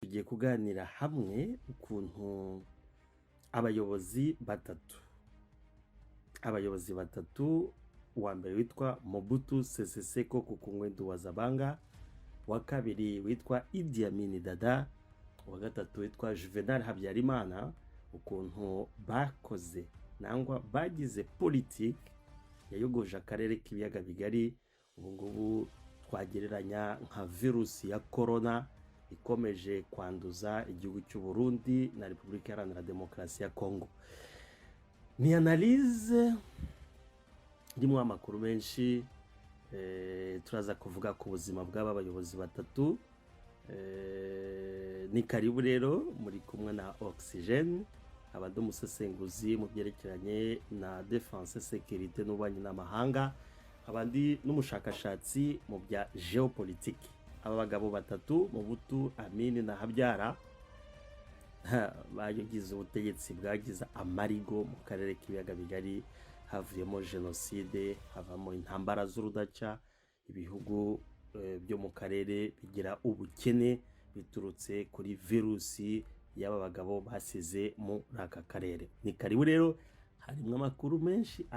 Tugiye kuganira hamwe ukuntu abayobozi batatu uwa mbere witwa Mobutu Sese Seko Kuku Ngbendu Wazabanga, uwa kabiri witwa Idi Amin Dada, uwa gatatu witwa Juvenal Habyarimana, ukuntu bakoze nangwa bagize politiki yayogoje akarere k'ibiyaga bigari. Ubu ngubu twagereranya nka virusi ya corona ikomeje kwanduza igihugu cy'u Burundi na Repubulika Iharanira Demokarasi ya Kongo. Ni analyse irimo amakuru menshi, turaza kuvuga ku buzima bw'aba bayobozi batatu. Ni karibu rero muri kumwe na Oxygene, abandi umusesenguzi mu byerekeranye na defense sécurité n'ububanyi n'amahanga, abandi n'umushakashatsi mu bya geopolitique. Aba bagabo batatu Mobutu, Amin na Habyara bayogize ubutegetsi bwagize amarigo mu karere k'ibiyaga bigari, havuyemo jenoside, havamo intambara z'urudaca, ibihugu byo mu karere bigira ubukene biturutse kuri virusi y'aba bagabo basize muri aka karere. Ni karibu rero, harimo amakuru menshi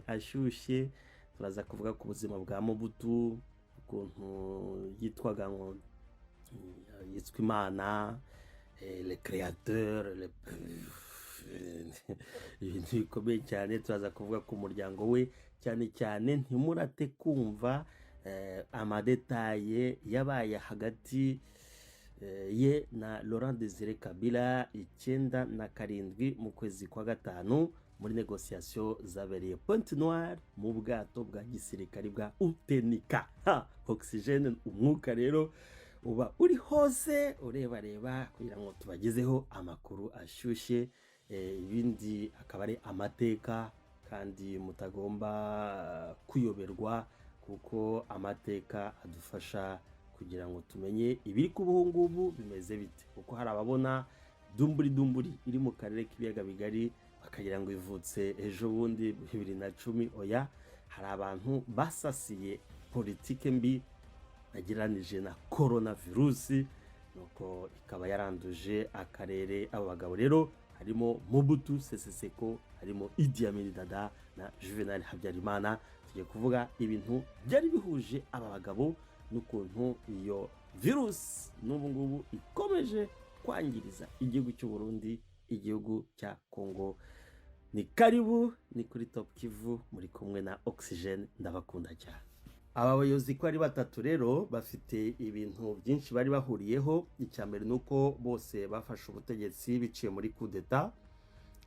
ashyushye. Turaza kuvuga ku buzima bwa Mobutu, ukuntu yitwaga ngo yitwa Imana, le créateur, ibintu bikomeye cyane. Turaza kuvuga ku muryango we cyane, ntimurate kumva amadetaye yabaye hagati ye na Laurent Désiré Kabila 1997 mu kwezi kwa gatanu muri negociation zabereye Pointe Noire mu bwato bwa gisirikari bwa Utenika. Oxygene, umwuka rero uba uri hose ureba kugira ngo tubagezeho amakuru ashyushye, ibindi akaba ari amateka kandi mutagomba kuyoberwa, kuko amateka adufasha kugira ngo tumenye ibiri kubaho ngubu bimeze bite, kuko hari ababona dumburi iri mu karere k'ibiyaga bigari bakagira ngo ivutse ejo bundi 2010. Oya, hari abantu basasiye politike mbi nagiranije na coronavirus, nuko ikaba yaranduje akarere. Abo bagabo rero harimo Mobutu Sese Seko, harimo Idi Amin Dada na Juvenal Habyarimana. Tugiye kuvuga ibintu byari bihuje aba bagabo n'ukuntu iyo virus n'ubu ngubu ikomeje kwangiriza igihugu cy'u Burundi, igihugu cya Kongo. Ni karibu, ni kuri Top Kivu, muri kumwe na Oxygene, ndabakunda cyane. Aba bayobozi ko ari batatu rero bafite ibintu byinshi bari bahuriyeho. Icyambere nuko bose bafashe ubutegetsi biciye muri coup d'etat.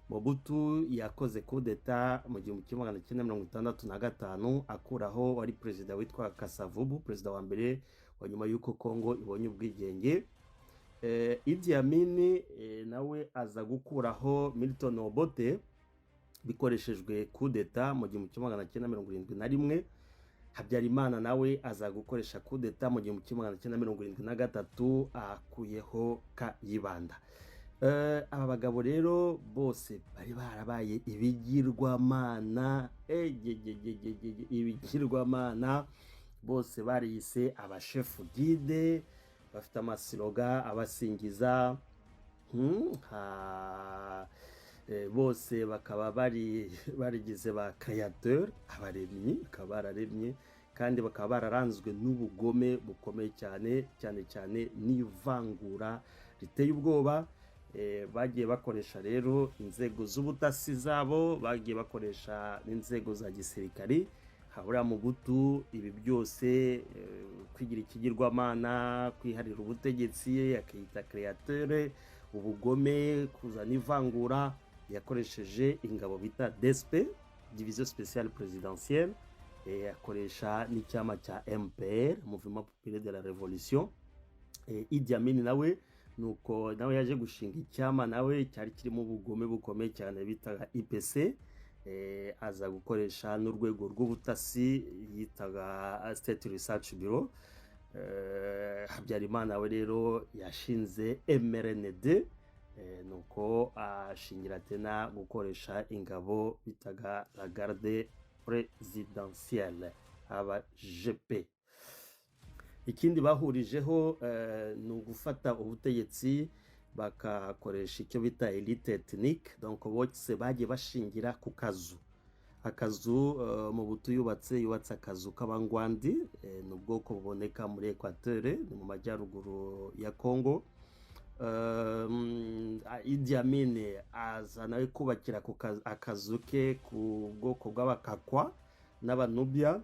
Mobutu yakoze coup d'etat mu 1965 akuraho wari perezida witwa Kasavubu, perezida wa mbere wa nyuma y'uko Kongo ibonye ubwigenge. Idi Amin nawe aza gukuraho Milton Obote bikoreshejwe coup d'etat mu 1971. Habyarimana nawe aza gukoresha coup d'etat mu 1973 akuyeho Kayibanda. Aba bagabo rero bose bari barabaye ibigirwamana, ibigirwamana. Bose bariyise abashefu guide, bafite amasiloga abasingiza. Bose bakaba barigize ba créateur, abaremyi, bakaba bararemye kandi bakaba bararanzwe n'ubugome bukomeye cyane n'ivangura riteye ubwoba. Bagiye bakoresha rero inzego z'ubutasi zabo, bagiye bakoresha n'inzego za gisirikari. Habura Mobutu ibi byose, kwigira ikigirwamana, kwiharira ubutegetsi, akita créateur, ubugome, kuzana ivangura, yakoresheje ingabo bita DSP, Division Spéciale Présidentielle, akoresha n'icyama cya MPR, Mouvement Populaire de la Révolution. Idi Amin nawe nuko nawe yaje gushinga icyama nawe cyari kirimo ubugome bukomeye cyane bitaga IPC. Aza gukoresha n'urwego rw'ubutasi yitaga State Research Bureau. Habyarimana we rero yashinze MRND, nuko ashingira tena gukoresha ingabo bitaga la garde présidentielle, aba GP. ikindi bahurijeho ni ugufata ubutegetsi bakakoresha icyo bita elite ethnique, donc bose bagiye bashingira ku kazu. Akazu mu butu yubatse akazu k'abangwandi, ni ubwoko buboneka muri Equateur, ni mu majyaruguru ya Congo. Idi Amin aza nawe kubakira akazu ke ku bwoko bw'abakakwa n'abanubia.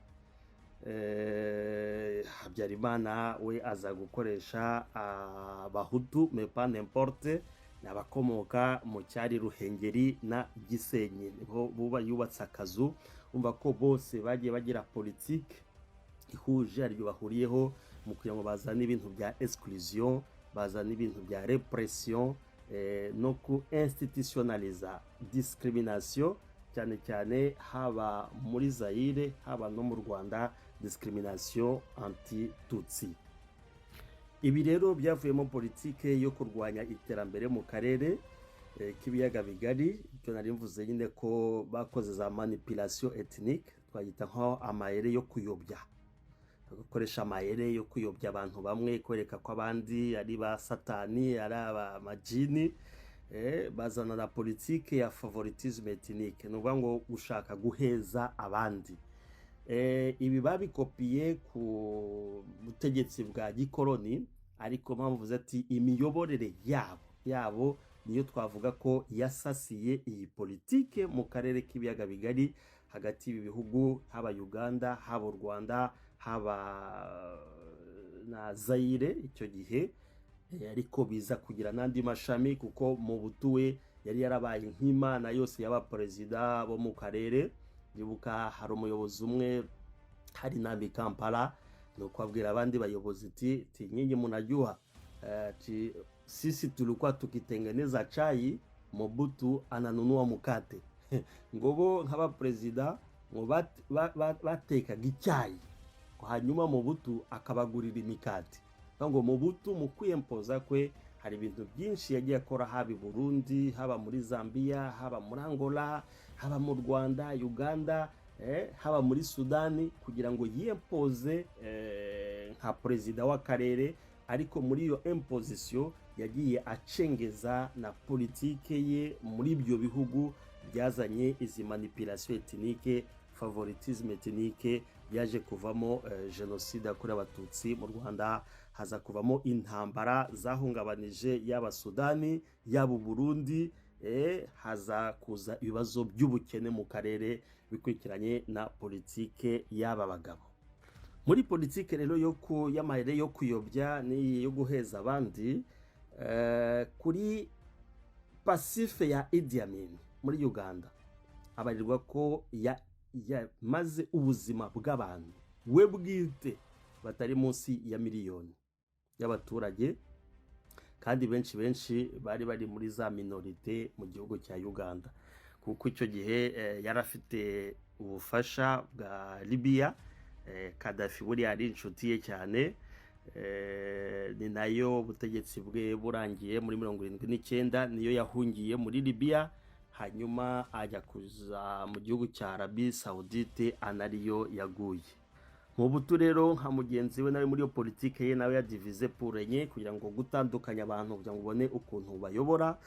Habyarimana we aza gukoresha abahutu, mais pas n'importe, n'abakomoka mu cyari Ruhengeri na Gisenyi, niho buba yubatse akazu. Umva ko bose bagiye bagira politique ihuje, aribyo bahuriyeho mu kugira ngo bazane ibintu bya exclusion, bazana ibintu bya repression, no ku institutionaliza discrimination, cyane cyane haba muri Zaire haba no mu Rwanda, discrimination anti-tutsi. Ibi rero byavuyemo politike yo kurwanya iterambere mu karere k'ibiyaga bigari. Ibyo nari mvuze nyine ko bakoze za manipulation ethnique, twagita nko amayere yo kuyobya, gukoresha amayere yo kuyobya abantu bamwe, kwereka ko abandi ari ba satani, ari abamajini. Bazana na politike ya favoritisme ethnique, ni ukuvuga ngo gushaka guheza abandi. Ibi babikopiye ku butegetsi bwa gikoloni, ariko mpamvuze ati imiyoborere yabo niyo twavuga ko yasasiye iyi politike mu karere k'ibiyaga bigari hagati y'ibi bihugu, haba Uganda, haba u Rwanda, haba na Zaire icyo gihe. Ariko biza kugira n'andi mashami, kuko mu butuwe yari yarabaye nk'imana yose y'abaperezida bo mu karere. Ndibuka hari umuyobozi umwe hari nami Kampala, ni ukwabwira abandi bayobozi ati nyinyi munajua sisi tulikuwa tukitengeneza chai, Mobutu ananunua mukate. Ngobo nk'abaperezida ngo batekaga icyayi, hanyuma Mobutu akabagurira imikate. Ngo Mobutu mu kwiyempoza kwe hari ibintu byinshi yagiye akora, haba i Burundi, haba muri Zambia, haba muri Angola, haba mu Rwanda, Uganda, haba muri Sudani, kugira ngo yiyempoze nka perezida w'akarere. Ariko muri iyo imposition yagiye acengeza na politike ye muri ibyo bihugu, byazanye izi manipulation ethnique, favoritisme ethnique, byaje kuvamo genocide yakorewe abatutsi mu Rwanda. Haza kuvamo intambara zahungabanije yaba Sudani yaba Burundi. Haza kuza ibibazo by'ubukene mu karere bikurikiranye na politike y'aba bagabo. Muri politike rero y'amahire yo kuyobya ni yo guheza abandi, kuri pasife ya Idi Amin muri Uganda abarirwa ko yamaze ubuzima bw'abantu we bwite batari munsi ya miliyoni y'abaturage, kandi benshi bari muri za minorite mu gihugu cya Uganda, kuko icyo gihe yarafite ubufasha bwa Libya. Gaddafi buriya ari inshuti ye cyane, ni nayo ubutegetsi bwe burangiye muri 79 niyo yahungiye muri Libya, hanyuma ajya kuza mu gihugu cya Arabie Saoudite, anariyo yaguye. Mobutu rero nka mugenzi we nawe muri yo politike ye nawe yadivize purenye, kugira ngo gutandukanya abantu kugira ngo ubone ukuntu bayobora.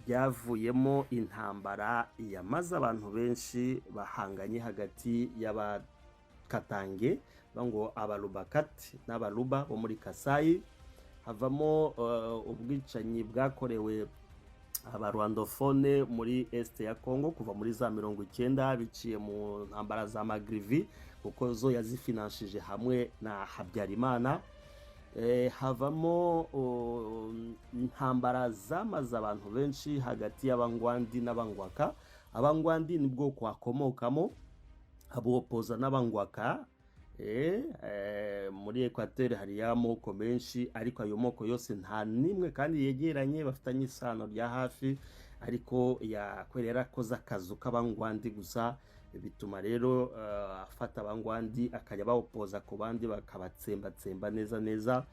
Byavuyemo intambara yamaze abantu benshi bahanganye hagati y'abakatange ngo abalubakati n'abaluba bo muri Kasai. Havamo ubwicanyi bwakorewe abarwandofone muri este ya Congo kuva muri za 90 biciye mu ntambara za Magrivi, kuko zo yazifinanshije hamwe na Habyarimana. Havamo intambara zamaze abantu benshi hagati y'abangwandi n'abangwaka. Abangwandi nibwo kwakomokamo abopoza n'abangwaka. Muri Equateur hari amoko menshi, ariko ayo moko yose nta nimwe kandi yegeranye bafitanye isano rya hafi, ariko yakwerera koza akazu k'abangwandi gusa. Bituma rero afata abangwandi akajya bawopoza ku bandi bakabatsembatsemba neza.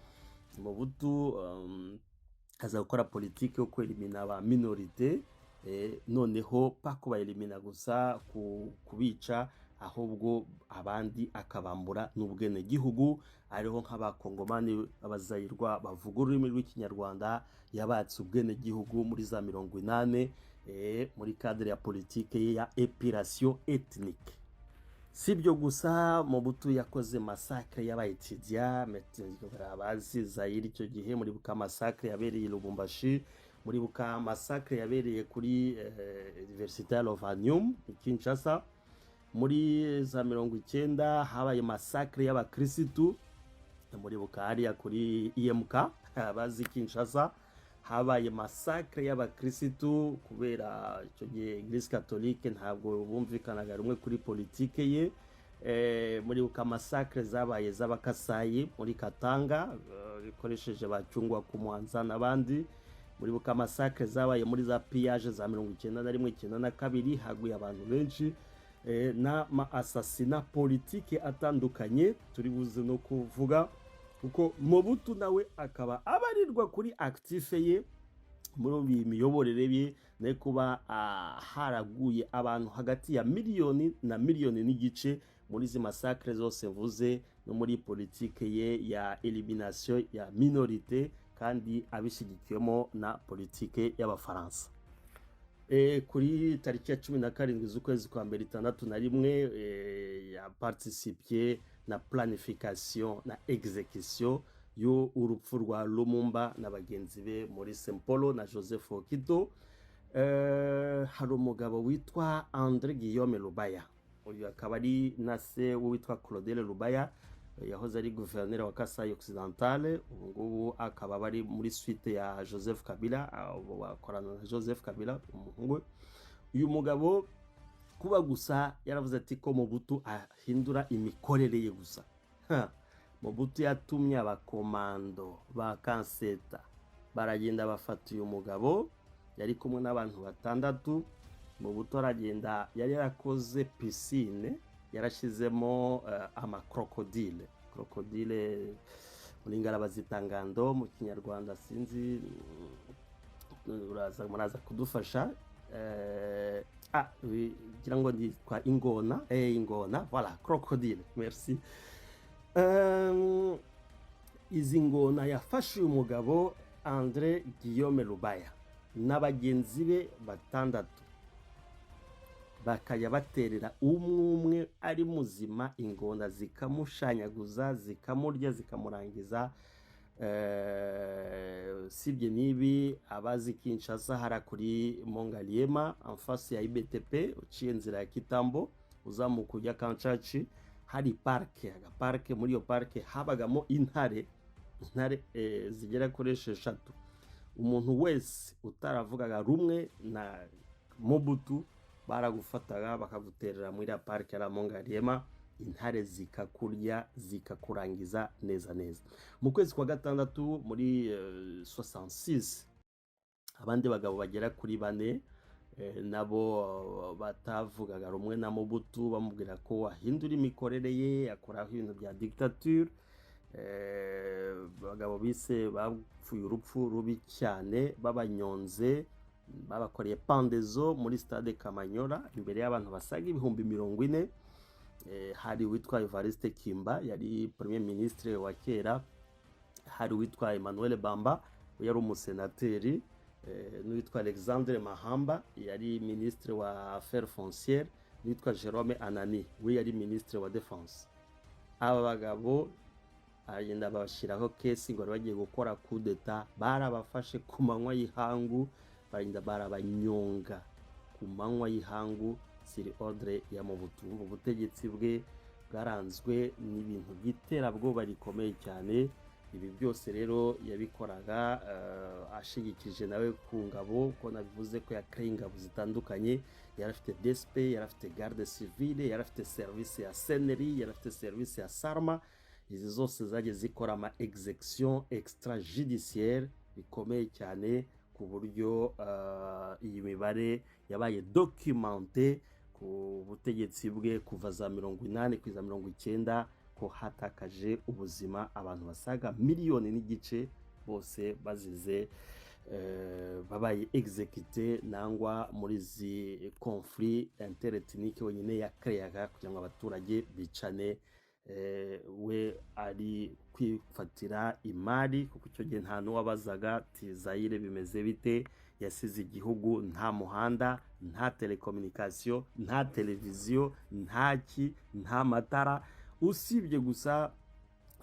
Mobutu aza gukora politike yo kwelimina aba minorite, noneho pa kubayelimina gusa, kubica, ahubwo abandi akabambura n'ubwenegihugu, ariho nk'abakongomani abazayirwa bavuga ururimi rw'ikinyarwanda yabatse ubwenegihugu muri za 80 muri cadre ya politike ye ya épuration ethnique. Sibyo gusa Mobutu yakoze massacre y'abaetudia abazi Zaire icyo gihe, muri buka massacre yabereye Lubumbashi, muri buka massacre yabereye kuri Université ya Lovanium Kinshasa, muri za 90 habaye massacre y'abakirisitu, muri buka hariya kuri IMK abazi Kinshasa habaye massacre y'abakirisitu kubera icyo gihe Eglise Catholique ntabwo bumvikanaga rumwe kuri politike ye. Muri buka massacre zabaye z'abakasayi muri Katanga bikoresheje bacungwa ku Mwanza n'abandi, muri buka massacre zabaye muri za pillage za 91-92 haguye abantu benshi, na assassinat politique atandukanye turi buze no kuvuga, kuko Mobutu nawe akaba abarirwa kuri active ye muri imiyoborere ye ne kuba haraguye abantu hagati ya miliyoni na miliyoni n'igice muri zi massacre zose mvuze, no muri politike ye ya elimination ya minorité, kandi abishigikiwemo na politike y'abafaransa. Kuri tariki ya 17 z'ukwezi kwa mbere 61 ya participier na planification na execution yo urupfu rwa Lumumba na bagenzi be muri Sempolo na Joseph Okito. Hari umugabo witwa André Guillaume Lubaya, uyu akaba ari na se witwa Claudel Lubaya, yahoze ari gouverneur wa Kasai Occidentale, ubu ngubu akaba bari muri suite ya Joseph Kabila, bakorana na Joseph Kabila umuhungu. Uyu mugabo kuba gusa yaravuze ati ko Mobutu ahindura imikorere ye gusa. Mobutu yatumye abakomando ba Kanseta baragenda bafata uyu mugabo, yari kumwe n'abantu 6. Mobutu aragenda, yari yarakoze piscine yarashizemo crocodile muri ngara bazitangando mu kinyarwanda sinzi, muraza kudufasha. Gira ngo nditwa ingona, ingona, voilà, crocodile, merci. Izi ngona yafashe uyu mugabo André Guillaume Lubaya n'abagenzi be 6, bakajya baterera umwe ari muzima, ingona zikamushanyaguza zikamurya zikamurangiza. Sibye nibi abazi Kinshasa hara kuri Mongaliema en face ya IBTP uciye nzira ya Kitambo uzamuka ujya Kanchachi, hari parke, muri iyo parke habagamo intare zigera kuri 6. Umuntu wese utaravugaga rumwe na Mobutu baragufataga bakaguterera muri ya parke ya Mongaliema, intare zikakurya zikakurangiza neza. Mu kwezi kwa 6 muri 66 abandi bagabo bagera kuri 4 nabo batavugaga rumwe na Mobutu bamubwira ko ahindura imikorere ye akoraho ibintu bya dictature. Bagabo bise bapfuye urupfu rubi cyane, babanyonze, babakoreye pandezo muri stade Kamanyola imbere y'abantu basaga 40,000. Hari witwa Evariste Kimba yari premier ministre wa kera, hari witwa Emmanuel Bamba yari umusenateri, n'uwitwa Alexandre Mahamba yari ministre wa affaires foncières, n'uwitwa Jérôme Anani we yari ministre wa défense. Aba bagabo agenda babashiraho kesi ngo bagiye gukora coup d'etat, barabafashe ku manywa y'ihangu, bagenda barabanyonga ku manywa y'ihangu siri ordre ya Mobutu. Ubutegetsi bwe bwaranzwe n'ibintu by'iterabwoba rikomeye cyane. Ibi byose rero yabikoraga ashigikije nawe ku ngabo, ko nabivuze ko yakreye ingabo zitandukanye. Yarafite DSP, yarafite garde civile, yarafite service ya Seneri, yarafite service ya Sarma. Izi zose zagiye zikora ama execution extrajudiciaire bikomeye cyane, ku buryo iyi mibare yabaye documenté ku butegetsi bwe kuva za 80 kugeza 90, ko hatakaje ubuzima abantu basaga 1,5 miliyoni bose bazize babaye exécuté nangwa muri zi conflit interethnique wenyine yakereyaga kugira ngo abaturage bicane. We ari kwifatira imari kuko icyo gihe nta n'uwabazaga ati Zaire bimeze bite, yasize igihugu nta muhanda, nta telecommunication, nta televiziyo, nta matara, usibye gusa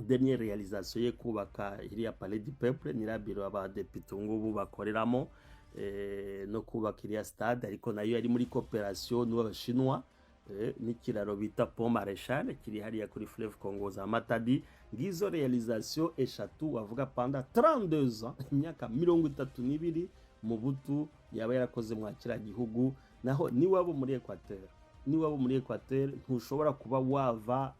dernière réalisation ye kubaka iriya palais du peuple nyirabiro abadepite ngubu bakoreramo, no kubaka iriya stade, ariko nayo yari muri coopération n'abashinwa, n'ikiraro bita pont Maréchal kiri hariya kuri fleuve Congo za Matadi. Ngizo réalisation eshatu wavuga panda 32 ans, imyaka 32 Mobutu yaba yarakoze mwa kira gihugu. Naho ni wabo muri Equateur ntushobora kuba wava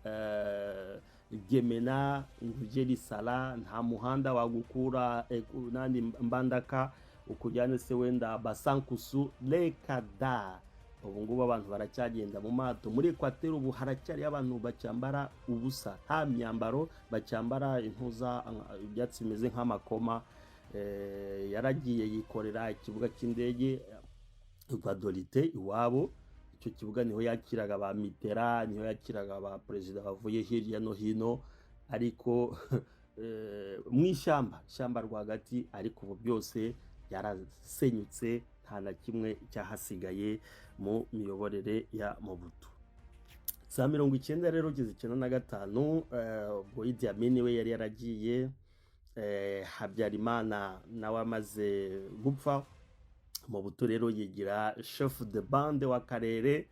Gemena ngujeri Sala, nta muhanda wagukura nandi Mbandaka ukujyane se wenda Basankusu lekada. Ubu ngubu abantu baracyagenda mu mato muri Equateur, ubu haracyari abantu bacyambara ubusa, nta myambaro, bacyambara intuza ibyatsi bimeze nk'amakoma. Yaragiye yikorera ikibuga cy'indege Valladolid iwabo. Icyo kibuga niho yakiraga ba Mitterrand, niho yakiraga ba president bavuye hirya no hino, ariko mu ishyamba rwagati, ariko ubu byose yarasenyutse, nta na kimwe cyahasigaye mu miyoborere ya Mobutu. Za 90 rero kugeza 95 ubwo Idi Amin we yari yaragiye, Habyarimana nawe amaze gupfa, Mobutu rero yigira chef de bande w'akarere,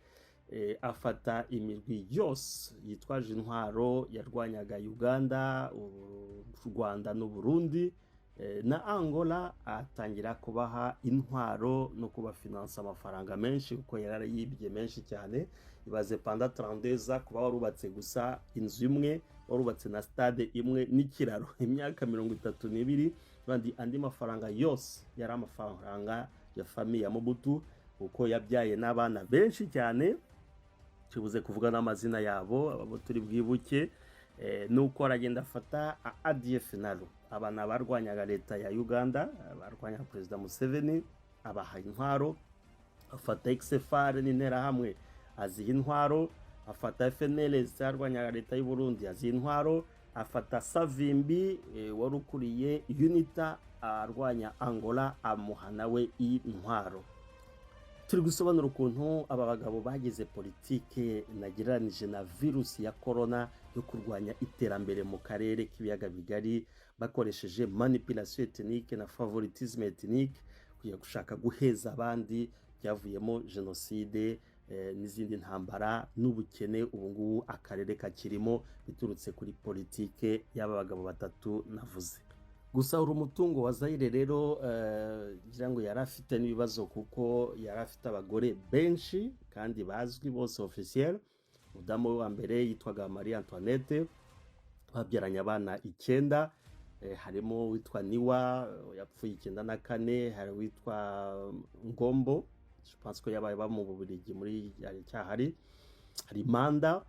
afata imirwi yose yitwaje intwaro yarwanyaga Uganda, u Rwanda n'u Burundi na Angola, atangira kubaha intwaro no kubafinansa amafaranga menshi kuko yarayibye menshi cyane. Ibaze panda 32 kuba warubatse gusa inzu imwe, warubatse na stade imwe n'ikiraro, imyaka 32, kandi andi mafaranga yose yari amafaranga ya famille ya Mobutu, uko yabyaye n'abana benshi cyane tubuze kuvuga n'amazina yabo abo turi bwibuke. Nuko aragenda afata ADF nalo, abana barwanyaga leta ya Uganda, barwanya President Museveni, abaha intwaro. Afata XFR n'intera hamwe aziha intwaro, afata FNL zarwanyaga leta y'u Burundi aziha intwaro, afata Savimbi warukuriye UNITA arwanya Angola amuha nawe intwaro. Turi gusobanura ukuntu aba bagabo bagize politike nagereranije na virusi ya corona yo kurwanya iterambere mu karere k'ibiyaga bigari, bakoresheje manipulation ethnique na favoritisme ethnique, kuya gushaka guheza abandi, byavuyemo genocide n'izindi ntambara n'ubukene ubu ngubu akarere kakirimo, biturutse kuri politike y'aba bagabo batatu navuze. Gusa uri umutungo wa Zaire rero ngira ngo yari afite n'ibibazo kuko yari afite abagore benshi kandi bazwi bose officiel. Mudamu wa mbere yitwaga Marie Antoinette, babyaranye abana 9, harimo witwa Niwa yapfuye 94, hari witwa Ngombo, je pense ko yabaye ba mu Bubiligi muri yari cyahari, hari Manda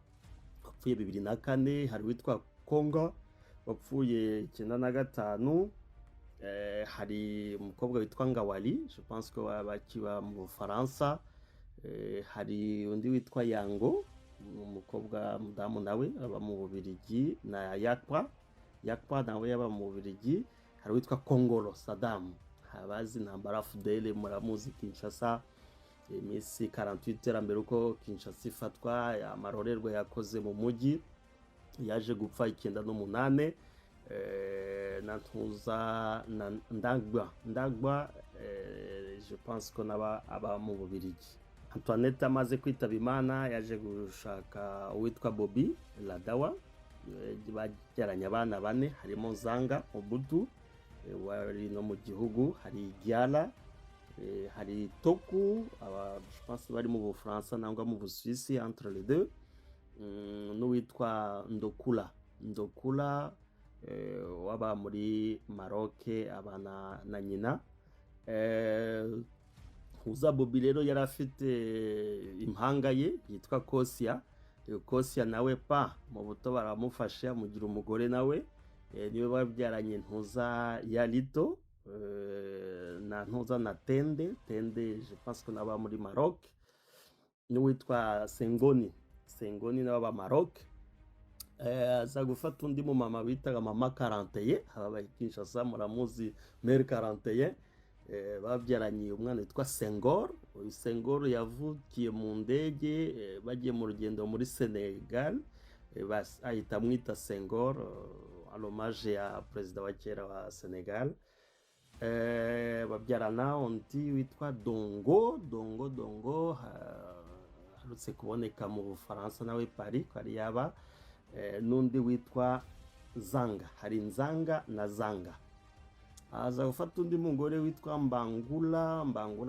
yapfuye 2004, hari witwa Kongo wapfuye 95, hari umukobwa witwa Ngawali, je pense ko bakiba mu Bufaransa, hari undi witwa Yango, umukobwa mudamu nawe aba mu Bubiligi, na Yakpa nawe yaba mu Bubiligi, hari witwa Kongolo Saddam, abazi ntambara Fidele muramuzi Kinshasa, iminsi 48 mbere uko Kinshasa ifatwa, amarorerwa yakoze mu mujyi, yaje gupfa 98, na ntuza na Ndagwa, je pense ko naba aba mu Bubiligi. Antoinette amaze kwitaba Imana yaje gushaka uwitwa Bobby Ladawa, bageranya abana 4, harimo Zanga Mobutu wari no mu gihugu, hari Giala, hari Toku, je pense bari mu Bufaransa nangwa mu Busuwisi, entre les deux, n'uwitwa Ndokula waba muri Maroc abana na nyina. Uza Bobby rero yari afite impanga ye yitwa Kosia nawe mu buto baramufasha mugira umugore nawe, niwe babyaranye ntuza ya Lito, na ntuza na tende je pense ko naba muri Maroc, n'uwitwa Sengoni n'aba Maroc. Aza gufata undi mu mama bitaga mama 41 aba Kinshasa, muramuzi mère 41. Babyaranye umwana witwa Senghor. Uyu Senghor yavukiye mu ndege bagiye mu rugendo muri Senegal, ahita amwita Senghor en hommage ya perezida wa kera wa Senegal. Babyarana undi witwa Dongo harutse kuboneka mu Bufaransa nawe Paris kwari yaba, n'undi witwa Zanga. Hari Nzanga na Zanga. Aza gufata undi mugore witwa Mbangula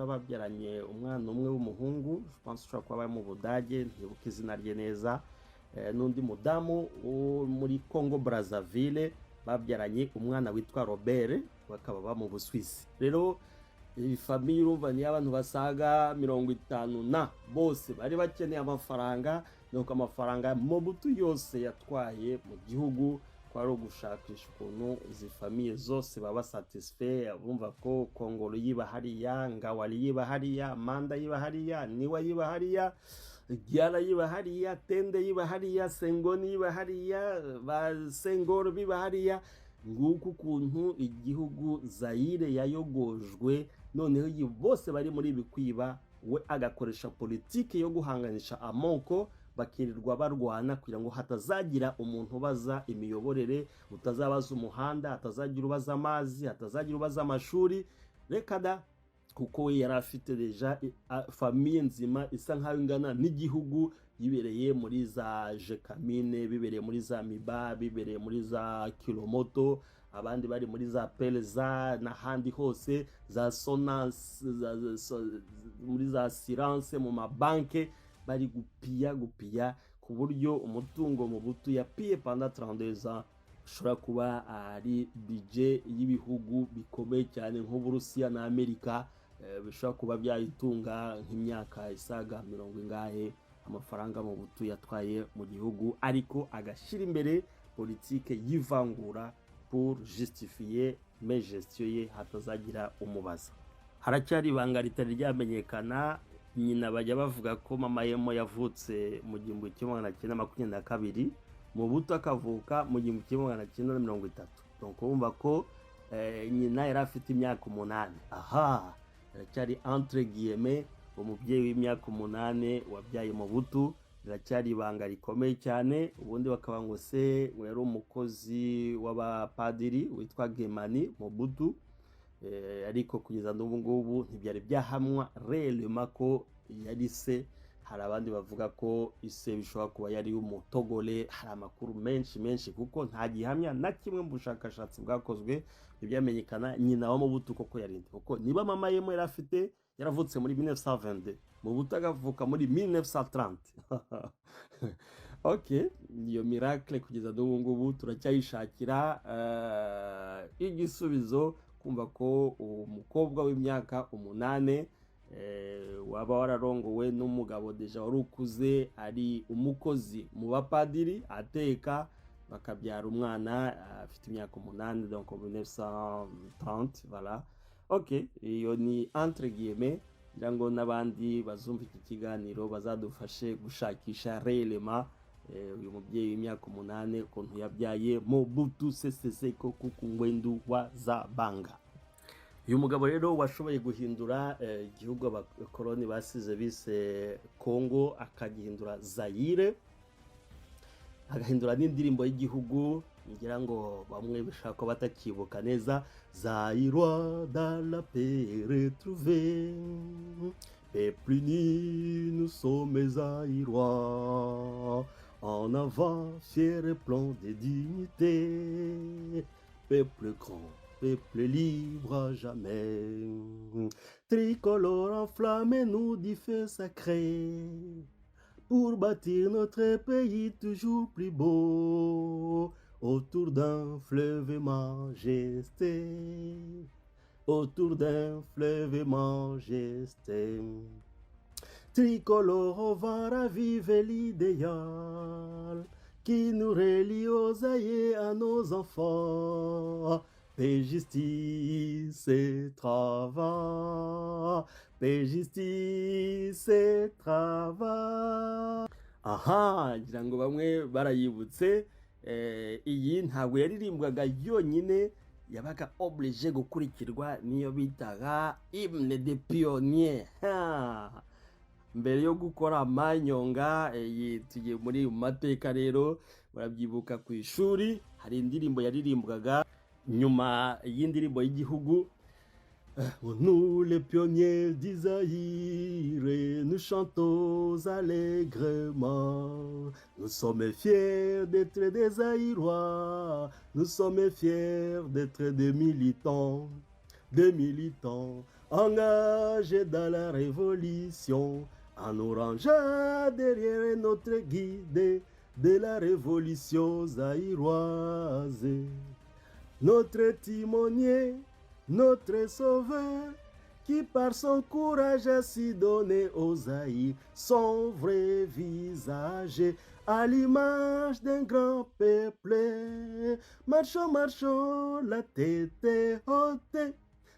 babyaranye umwana umwe w'umuhungu, je pense ushobora kuba mu Budage, ntibuka izina rye neza. N'undi mudamu wo muri Congo Brazzaville, babyaranye umwana witwa Robert, bakaba ba mu Busuwisi. Rero iyi famille urumva ni abantu basaga 50 na bose bari bakeneye amafaranga, nuko amafaranga Mobutu yose yatwaye mu gihugu kwari ugushakisha ukuntu izi famille zose baba satisfait. Bumva ko Kongolo yiba hariya, Ngawali yiba hariya, Manda yiba hariya, Niwa yiba hariya, Giara yiba hariya, Tende yiba hariya, Sengoni yiba hariya, ba Sengoro biba hariya. Nguko ukuntu igihugu Zaire yayogojwe, noneho bose bari muri bikwiba, we agakoresha politike yo guhanganisha amoko, bakirirwa barwana kugira ngo hatazagira umuntu ubaza imiyoborere, utazabaza umuhanda, hatazagira ubaza amazi, hatazagira ubaza amashuri. Reka da, kuko we yari afite deja famille nzima isa nkaho ingana n'igihugu, yibereye muri za Jekamine, bibereye muri za Miba, bibereye muri za Kilomoto, abandi bari muri za Peleza n'ahandi hose, za Sonance, muri za Silence, mu mabanke bari gupiya ku buryo umutungo Mobutu yapiye pendant 32 ans ushobora kuba ari budget y'ibihugu bikomeye cyane nk'Uburusiya na Amerika, bishobora kuba byayitunga nk'imyaka isaga 40 amafaranga Mobutu yatwaye mu gihugu, ariko agashyira imbere politike y'ivangura pour justifier mes gestion ye hatazagira umubaza. Haracyari ibanga ritari ryamenyekana. Nyina bajya bavuga ko mama yemo yavutse mu 1922, Mobutu akavuka mu 1930. Donc urumva ko nyina yari afite imyaka 8. Aha, iracyari entre guillemets umubyeyi w'imyaka 8 wabyaye Mobutu, iracyari ibanga rikomeye cyane. Ubundi bakaba ngo se yari umukozi w'abapadiri witwa Gemani Mobutu, ariko kugeza n'ubu ngubu ntibyari byahamwa réellement ko yari se. Hari abandi bavuga ko ise bishobora kuba yari umutogole. Hari amakuru menshi kuko nta gihamya na kimwe mu bushakashatsi bwakozwe byamenyekana nyina wa Mobutu koko yarinde, kuko niba mama yemo yari afite yaravutse muri 1922, Mobutu agavuka muri 1930. Okay, iyo miracle kugeza n'ubu ngubu turacyayishakira igisubizo, kumva ko umukobwa w'imyaka 8 waba wararongowe n'umugabo deja wari ukuze, ari umukozi mu bapadiri ateka, bakabyara umwana afite imyaka 8, donc 1930. Voilà. Okay, iyo ni entre guillemets, ngira ngo n'abandi bazumva iki kiganiro bazadufashe gushakisha réellement uyu mubyeyi w'imyaka 8 ukuntu yabyaye Mobutu Sese Seko Ngwendu wa Zabanga. Uyu mugabo rero washoboye guhindura igihugu abakoloni basize bise Congo akagihindura Zaire, agahindura n'indirimbo y'igihugu, ngira ngo bamwe bishaka batakibuka neza. Zaïrois dans la paix retrouvée, peuple uni, nous sommes Zaïrois, en avant, fier et plein de dignité, peuple grand, peuple libre à jamais, tricolore enflammé nous dit feu sacré, pour bâtir notre pays toujours plus beau, autour d'un fleuve majesté, autour d'un fleuve majesté. Tricolore, on va raviver l'idéal qui nous relie aux aïeux à nos enfants. paix, justice et travail, paix, justice et travail. Aha, ngira ngo bamwe barayibutse. Iyi ntabwo yaririmbwaga yonyine, yabaga oblige gukurikirwa niyo bitaga hymne des pionniers. Mbere yo gukora amanyonga, tugiye muri mateka rero, barabyibuka ku ishuri hari indirimbo yaririmbwaga nyuma y'indirimbo y'igihugu. Nous les pionniers d'Isaïre, nous chantons allègrement. Nous sommes fiers d'être des Aïrois, nous sommes fiers d'être des militants engagés dans la révolution, en orangeant derrière notre guide de la révolution zaïroise. Notre timonier, notre sauveur, qui par son courage a si donné aux Zaïre son vrai visage, à l'image d'un grand peuple. Marchons, marchons, la tête haute,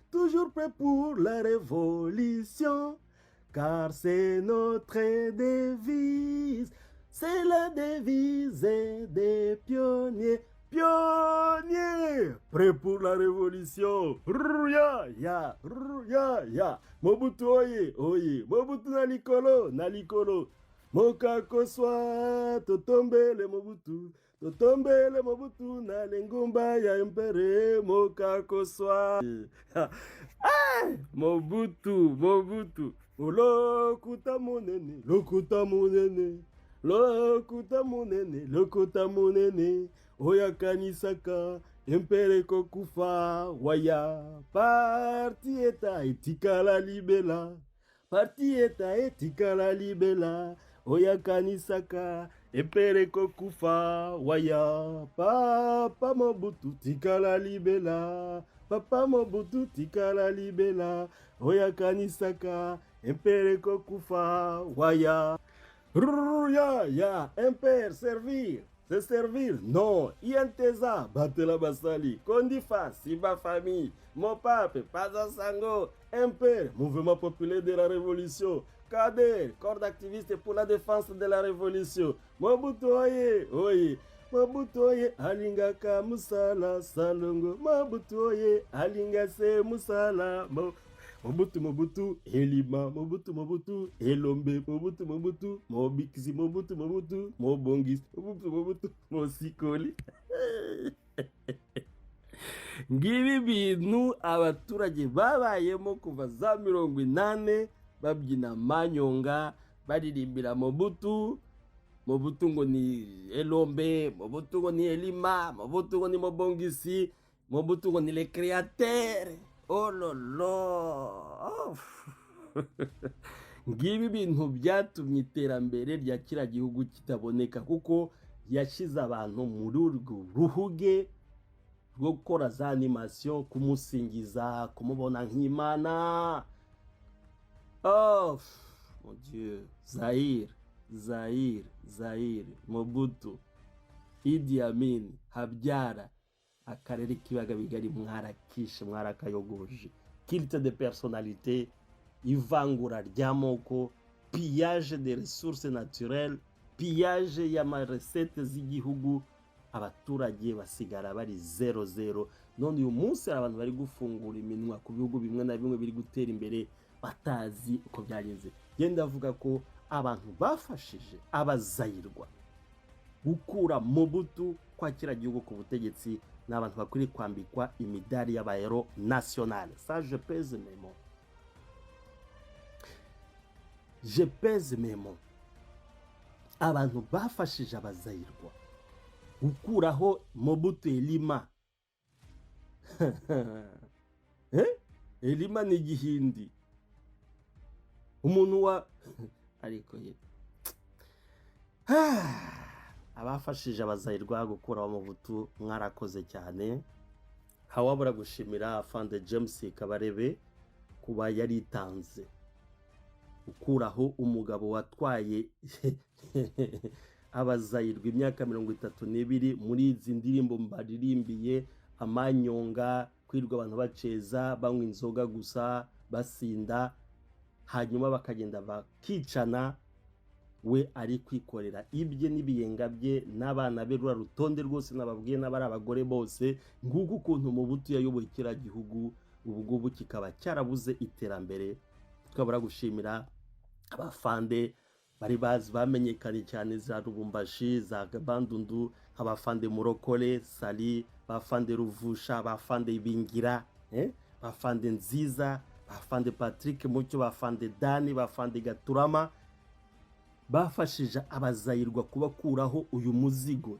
toujours prêt pour la révolution, car c'est notre devise, c'est la devise des pionniers. Pionnier, prêt pour la révolution. Ya, ya, ya, ya. Mobutu oye, oye. Mobutu na likolo. Mokako swa, totombele Mobutu. Totombele Mobutu na lengumba ya impere. Mokako swa. Mobutu. Lokuta monene. Lokuta monene. Oya kanisaka empere kokufa waya parti eta etikala libela oya kanisaka empere kokufa waya papa Mobutu tikala libela oya kanisaka empere kokufa waya ya empere servir. Se servir, non, Ienteza, Batela Basali, Kondifa, Siba Famille, mon pape, Pazasango, MPR, Mouvement populaire de la Révolution, Kader, corps d'activistes pour la défense de la Révolution, Mobutu oye, Alingaka Musala, Salongo, Mobutu oye, Alingase Musala, Mobutu, Elima, Mobutu, Elombe, Mobutu, Mobikisi, Mobutu, Mobongis, Mobutu, Mosikoli. Ngibi bintu abaturage babayemo kuva za 80 babyina manyonga baririmbira Mobutu ngo ni Elombe, Mobutu ngo ni Elima, Mobutu ngo ni Mobongisi, Mobutu ngo ni le créateur. Oh lolo. Ngibi bintu byatumye iterambere rya kira gihugu kitaboneka, kuko yashize abantu muri urwo ruhuge rwo gukora za animation, kumusingiza, kumubona nk'Imana. Oh mon Dieu, Zaire, Mobutu, Idi Amin, Habyara, akarere k'ibiyaga bigari mwarakishe, mwarakayogoje. Culte de personnalité, ivangura ry'amoko, pillage des ressources naturelles, pillage y'amaresete z'igihugu, abaturage basigara bari 0-0. None uyu munsi abantu bari gufungura iminwa ku bihugu bimwe na bimwe biri gutera imbere batazi uko byagenze. Genda avuga ko abantu bafashije abazayirwa gukura Mobutu kwa kira gihugu ku butegetsi n'abantu bakuri kwambikwa imidari y'abayero national. Ça je pèse mes mots. Abantu bafashije abazayirwa gukuraho Mobutu Elima. Elima ni igihindi, umuntu wa ariko ye abafashije abazayirwa gukuraho Mobutu, mwarakoze cyane. Hawabura gushimira Afande James Kabarebe kuba yaritanze gukuraho umugabo watwaye abazayirwa imyaka 32 muri izi ndirimbo mbaririmbiye, amanyonga, kwirirwa abantu baceza banywa inzoga gusa basinda, hanyuma bakagenda bakicana, we ari kwikorera ibye n'ibiyenga bye n'abana be. Rura rutonde rwose nababwiye n'abari abagore bose, nguko ukuntu Mobutu yayoboye kiriya gihugu, ubu ngubu kikaba cyarabuze iterambere. Twabura gushimira abafande bari bazi bamenyekanye cyane za Lubumbashi, za Bandundu, nk'abafande Murokore Sali, bafande Ruvusha, bafande Bingira, bafande Nziza, bafande Patrick Mucyo, bafande Dani, bafande Gaturama, bafashije abazayirwa kubakuraho uyu muzigo,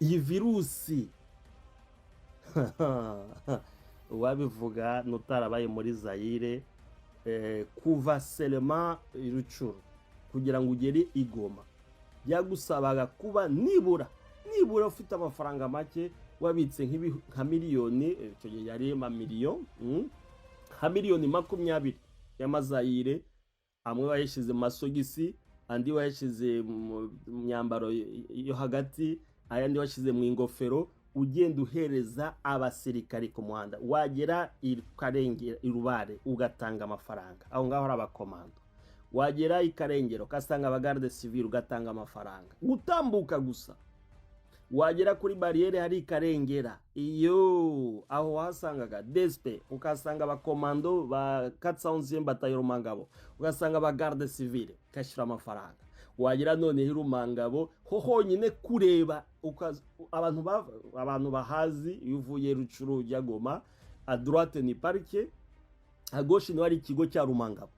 iyi virusi wabivuga nutarabaye muri Zaire, kuva Selema Rucuru kugira ngo ugere Igoma byagusabaga kuba nibura ufite amafaranga make, wabitse nka miliyoni, icyo gihe yari amamiliyoni, nka miliyoni 20 y'amazayire, amwe wayishize mu masogisi, andi wayishize mu myambaro yo hagati, ayandi washize mu ingofero, ugenda uhereza abasirikari ku muhanda. Wagera Karengera Irubare ugatanga amafaranga, aho ngaho hari abakomando. Wagera Ikarengero ukasanga abagarde civil ugatanga amafaranga, utambuka gusa. Wagera kuri barriere hari Ikarengera, iyo aho wasangaga despe, ukasanga abakomando ba 411 batayo Rumangabo, ugasanga abagarde civil kashira amafaranga. Wagera none Rumangabo ho honyine kureba abantu bahazi, uvuye Rucuru ujya Goma, a droite ni parike, a gauche ni wari ikigo cya Rumangabo.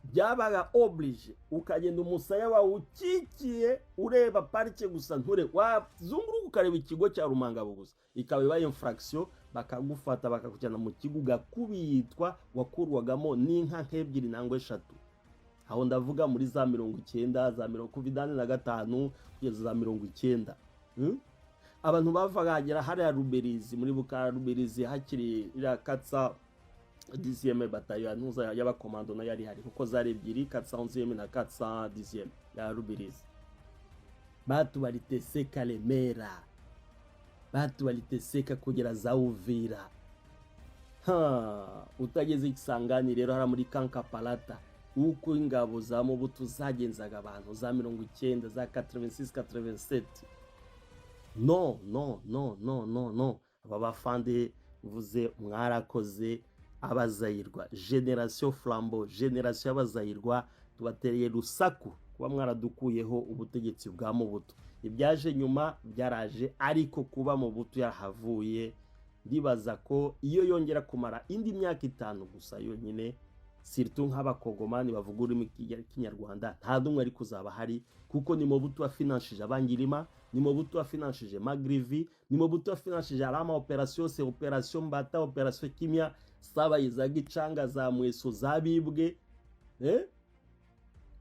Byabaga oblige ukagenda umusaya wawe ukikiye ureba parike gusa, nture wazunguruka ukareba ikigo cya Rumangabo gusa, ikaba ibaye infraction, bakagufata bakakujyana mu kigo ugakubitwa, wakurwagamo n'inka nk'ebyiri nangwa 3. Aho ndavuga muri za 90, za 1995 kugeza za 90. Abantu bavagagera hariya Ruberizi, muri Bukara Ruberizi hakiri ira Katsa 10e bataillon ntuza y'abakomando na yari hari, kuko zari ebyiri, 411 na 410 ya Ruberizi. Batu baliteseka Lemera, batu baliteseka kugera za Uvira. Utageze Kisangani rero hara muri Kankapalata, uko ingabo za Mobutu zagenzaga abantu za 90, za 86, 87. No. Aba bafande vuze mwarakoze, abazayirwa generation flambeau, generation y'abazayirwa, tubatereye rusaku kuba mwaradukuyeho ubutegetsi bwa Mobutu. Ibyaje nyuma byaraje, ariko kuba Mobutu yahavuye, ndibaza ko iyo yongera kumara indi myaka 5 gusa yonyine, surtout nk'abakongomani bavuga ururimi rw'ikinyarwanda, nta dumwe ari kuzaba hari, kuko ni Mobutu wafinanshije Abangirima, ni Mobutu wafinanshije Magrivi, ni Mobutu wafinanshije alama operation, c'est operation Mbata, operation Kimia, saba iza Gicanga, za Mweso, zabibwe,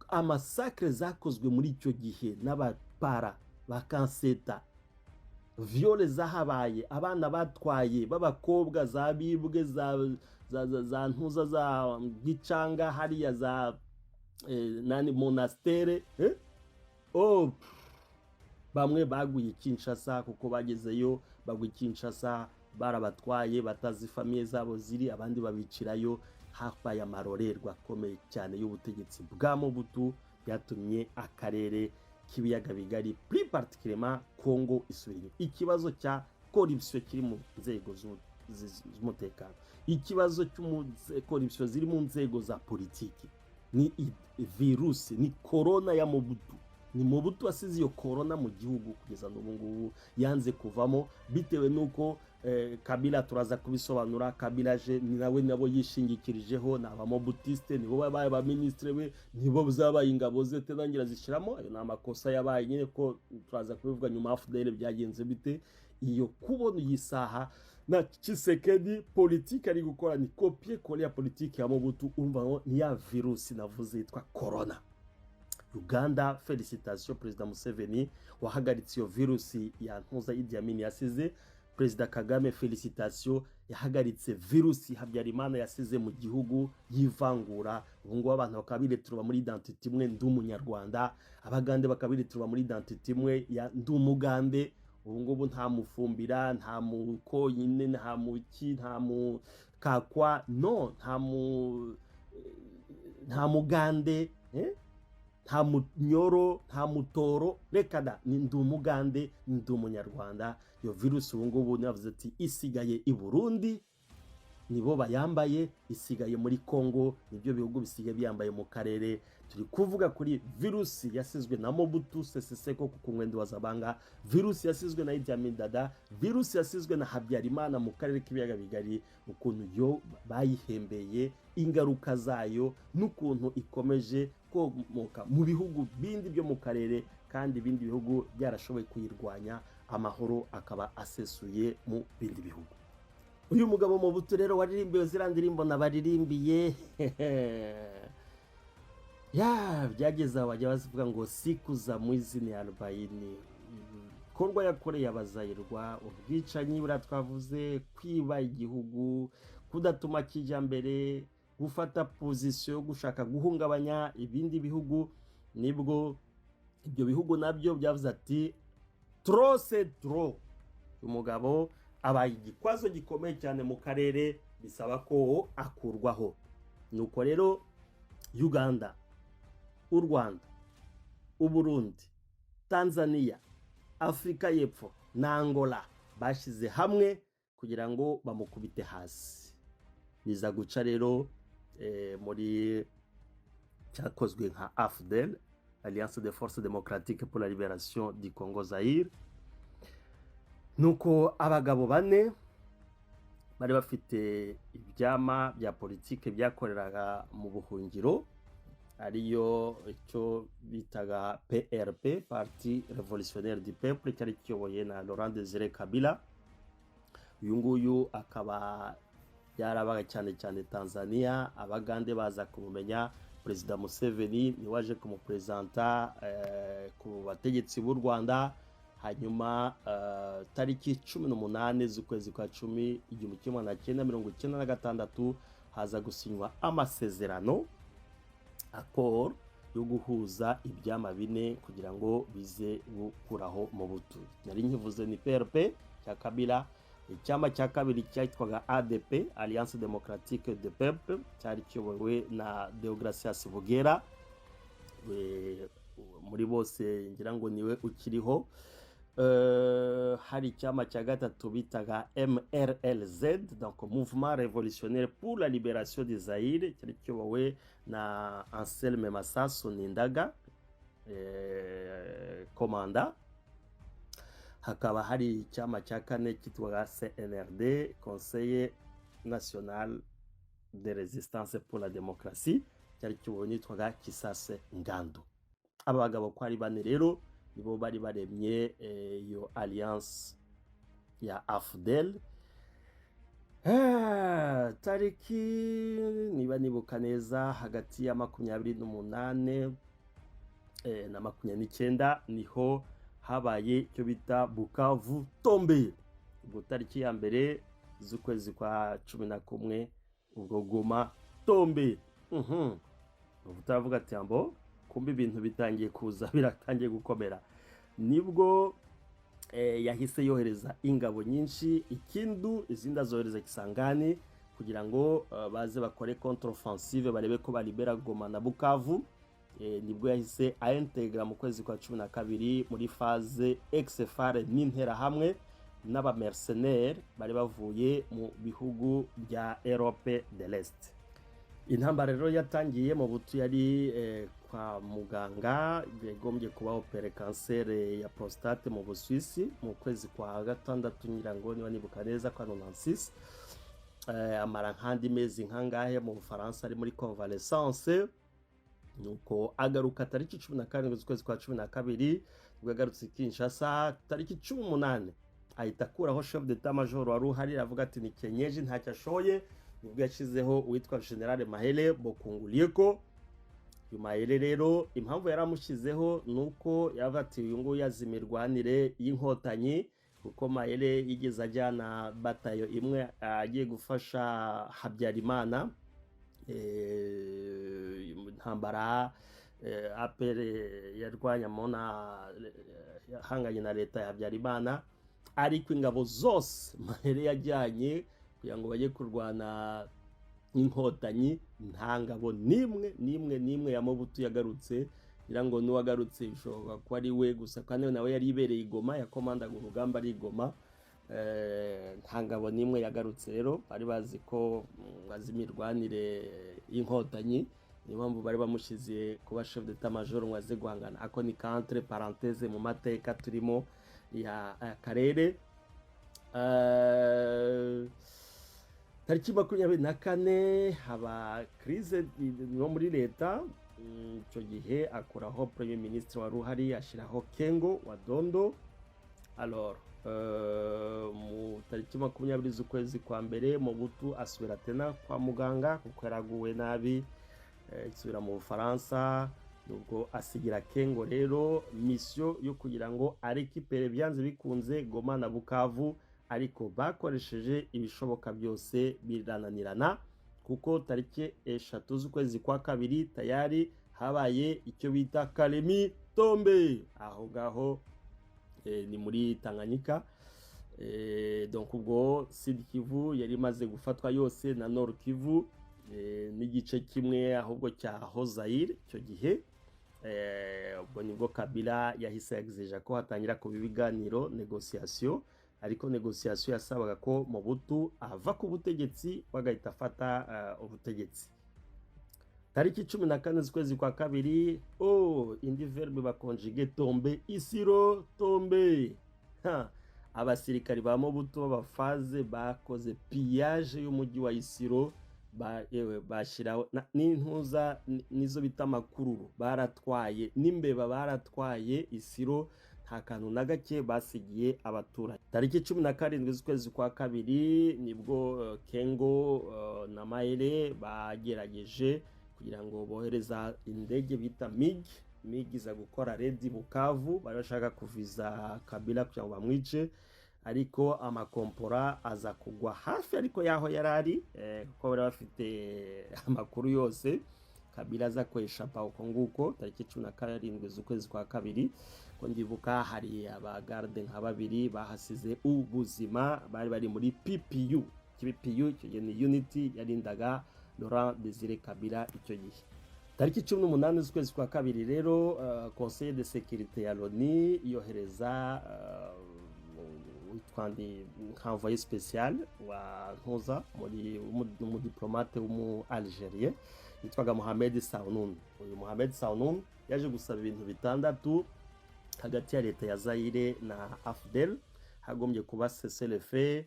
amasakre zakozwe muri icyo gihe n'abapara bakanseta, viole zahabaye, abana batwaye b'abakobwa zabibwe, za ntuza za Gicanga hariya za nani monastere, bamwe baguye Kinshasa, kuko bagezeyo bagwe Kinshasa barabatwaye batazi famiye zabo ziri, abandi babicirayo. Habaye amarorerwa akomeye cyane y'ubutegetsi bwa Mobutu, byatumye akarere k'ibiyaga bigari, plus particulièrement Congo, isubira. Ikibazo cya corruption kiri mu nzego z'umutekano, ikibazo cy'umukoruption ziri mu nzego za politiki, ni virusi, ni corona ya Mobutu. Ni Mobutu asize iyo corona mu gihugu kugeza n'ubu ngubu yanze kuvamo, bitewe nuko Kabila turaza kubisobanura. Kabila je ni nawe nabo yishingikirijeho, n'aba Mobutiste nibo babaye ba ministre we, nibo zabaye ingabo ze tenangira zishiramo. Ayo n'amakosa yabaye nyine, ko turaza kubivuga nyuma afudele byagenze bite. Iyo kubona yisaha na Tshisekedi politique ari gukora ni copier coller ya politique ya Mobutu, umva ni ya virusi navuze yitwa corona. Uganda, félicitations President Museveni wahagaritse iyo virusi ya ntuza Idi Amin yasize. President Kagame, félicitations, yahagaritse virusi Habyarimana yasize mu gihugu yivangura. Ubungu abantu bakabireturuba muri identity imwe, ndi umunyarwanda, abagande bakabireturuba muri identity imwe ya ndi umugande. ubu ngubu nta mufumbira, nta mukonyine, nta muki, nta mukakwa, no, nta mugande, nta munyoro, nta mutoro, reka da, ndi umugande, ndi umunyarwanda. Iyo virusi ubu ngubu navuze ati isigaye i Burundi, nibo bayambaye, isigaye muri Congo, nibyo bihugu bisigaye byambaye mu karere. Turi kuvuga kuri virusi yasizwe na Mobutu Sese Seko ku Ngwendo wa Zabanga, virusi yasizwe na Idi Amin Dada, virusi yasizwe na Habyarimana mu karere k'ibiyaga bigari, ukuntu yo bayihembeye, ingaruka zayo n'ukuntu ikomeje komoka mu bihugu bindi byo mu karere, kandi ibindi bihugu byarashoboye kuyirwanya, amahoro akaba asesuye mu bindi bihugu. Uyu mugabo Mobutu rero waririmbiye ziriya ndirimbo nabaririmbiye ya byageze aho bajya bavuga ngo siku za mwizi ni 40, korwa yakoreye abazayirwa, ubwicanyi buriya twavuze, kwiba igihugu, kudatuma kijya mbere, gufata pozisiyo yo gushaka guhungabanya ibindi bihugu. Nibwo ibyo bihugu nabyo byavuze ati trop c'est trop, umugabo abaye igikwazo gikomeye cyane mu karere, bisaba ko akurwaho. Nuko rero Uganda, u Rwanda, u Burundi, Tanzania, Afrika y'Epfo na Angola bashize hamwe kugira ngo bamukubite hasi. Biza guca rero muri cyakozwe nka AFDEL, Alliance des Forces Démocratiques pour la Libération du Congo Zaire. Nuko abagabo bane bari bafite ibyama bya politike byakoreraga mu buhungiro, ariyo icyo bitaga PRP, Parti Révolutionnaire du Peuple, cyari kiyoboye na Laurent Désiré Kabila. Uyu nguyu akaba yarabaga cyane cyane Tanzania, abagande baza kumumenya. Perezida Museveni ni waje kumupresenta ku bategetsi b'u Rwanda. Hanyuma tariki 18 z'ukwezi kwa 10 1996 haza gusinywa amasezerano accord yo guhuza ibyama bine kugira ngo bize gukuraho Mobutu. Nari nkivuze ni PRP cya Kabila, icyama cya kabiri cyitwaga ADP, Alliance Démocratique du Peuple, cyari kiyobowe na Deogracias Bugera, muri bose ngira ngo niwe ukiriho. Hari icyama cya gatatu bitaga MRLZ, donc Mouvement Révolutionnaire pour la Libération du Zaïre, cyari kiyobowe na Anselme Masasu Nindaga, komanda. Hakaba hari icyama cya kane cyitwaga CNRD, Conseil National de Résistance pour la Démocratie, cyari kiyobowe n'itwaga Kisase Ngando. Aba bagabo ko ari bane rero nibo bari baremye iyo alliance ya AFDEL. Tariki niba nibuka neza hagati ya 28 na 29 niho habaye icyo bita Bukavu Tombe, ubwo tariki ya mbere z'ukwezi kwa 11 ubwo Goma Tombe. Utavuga ati ambo kumbe ibintu bitangiye kuza, biratangiye gukomera. Nibwo yahise yohereza ingabo nyinshi ikindu, izindi azohereza Kisangani kugira ngo baze bakore contre-offensive, barebe ko balibera Goma na Bukavu. Nibwo yahise aintegra mu kwezi kwa 12 muri phase ex-FARC n'intera hamwe n'aba mercenaires bari bavuye mu bihugu bya Europe de l'Est. Intambara rero yatangiye mu butu yari kwa muganga, yagombye kuba opere kanseri ya prostate mu Busuwisi mu kwezi kwa 6 nyirango niba nibuka neza kwa 96. Amara nkandi mezi nkangahe mu Bufaransa ari muri convalescence. Nuko agaruka tariki 17 z'ukwezi kwa 12, ubwo yagarutse Kinshasa tariki 18 ahita akuraho chef d'état major wari uhari, avuga ati ni kenyeji ntacyo ashoye. Nibwo yashizeho uwitwa General Mahele Bokungulieko. Uyu Mahele rero impamvu yaramushizeho nuko yavuga ati uyu nguyu yazimirwanire y'inkotanyi, kuko Mahele yigeze ajyana batayo imwe agiye gufasha Habyarimana intambara APR yarwanya mona hanganye na leta ya Habyarimana. ariko ingabo zose Mayere yajyanye kugira ngo bajye kurwana inkotanyi, nta ngabo n'imwe ya Mobutu yagarutse. ngira ngo n'uwagarutse bishoboka ko ari we gusa, kandi nawe yari ibereye i Goma, yakomandaga urugamba ari i Goma. Nta ngabo n'imwe yagarutse. Rero bari bazi ko azi imirwanire y'inkotanyi, niyo mpamvu bari bamushize kuba chef d'état major ngo aze guhangana. Ako ni entre parenthèse mu mateka turimo ya karere. Tariki 24 haba crise no muri leta. Icyo gihe akuraho premier ministre wa ruhari, ashiraho Kengo wa Dondo. Alors mu tariki 20 z'ukwezi kwa mbere Mobutu asubira tena kwa muganga kuko yaraguwe nabi, isubira mu Bufaransa. Nubwo asigira Kengo rero mission yo kugira ngo arekipere byanze bikunze Goma na Bukavu, ariko bakoresheje ibishoboka byose birananirana, kuko tariki 3 z'ukwezi kwa kabiri tayari habaye icyo bita Kalemi Tombe. Aho gaho ni muri Tanganyika. Donc ubwo Sud Kivu yari imaze gufatwa yose na Nord Kivu n'igice kimwe ahubwo cya Zaire. Icyo gihe ubwo nibwo Kabila yahise exige ko hatangira kuba ibiganiro, negociation. Ariko negociation yasabaga ko Mobutu ava ku butegetsi bagahita afata ubutegetsi. Tariki 14 z'ukwezi kwa kabiri indi verbe bakonjige tombe, Isiro tombe. Abasirikari ba Mobutu b'abafaze bakoze pillage y'umujyi wa Isiro, bashiraho n'intuza nizo bita amakuru, baratwaye n'imbeba, baratwaye Isiro, nta kantu na gake basigiye abaturage. Tariki 17 z'ukwezi kwa kabiri nibwo Kengo na Mayere bagerageje kugira ngo bohereza indege bita MiG iza gukora redi Bukavu. Bari bashaka kuviza Kabila kugira ngo bamwice, ariko amakompora aza kugwa hafi ariko yaho yarari, kuko bari bafite amakuru yose. Kabila aza kweshapa uko nguko tariki 17 z'ukwezi kwa kabiri. Ko ndibuka hari abagarde nka babiri bahasize ubuzima, bari muri PPU. PPU icyo ni unity yarindaga Laurent Désiré Kabila icyo gihe. Tariki 18 z'ukwezi kwa kabiri rero Conseil de sécurité ya l'ONU yohereza witwandi envoyé spécial wa Ntoza muri umudiplomate w'umu Algérien yitwaga Mohamed Saounoun. Uyu Mohamed Saounoun yaje gusaba ibintu bitandatu hagati ya leta ya Zaire na AFDEL. Hagombye kuba cessez-le-feu,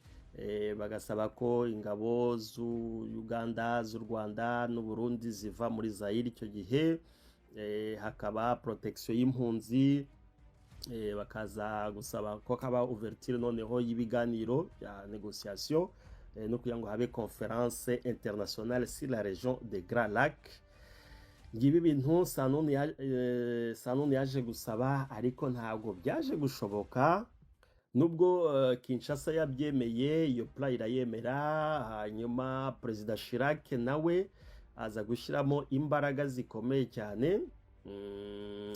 bagasaba ko ingabo z'u Uganda, z'u Rwanda n'u Burundi ziva muri Zaire icyo gihe, hakaba protection y'impunzi, bakaza gusaba ko kaba ouverture noneho y'ibiganiro ya négociation, no kugira ngo habe conférence internationale sur la région des Grands Lacs. Ngibi bintu Saounoun yaje gusaba, ariko ntabwo byaje gushoboka. Nubwo Kinshasa yabyemeye, iyo plan irayemera, hanyuma President Chirac nawe aza gushyiramo imbaraga zikomeye cyane,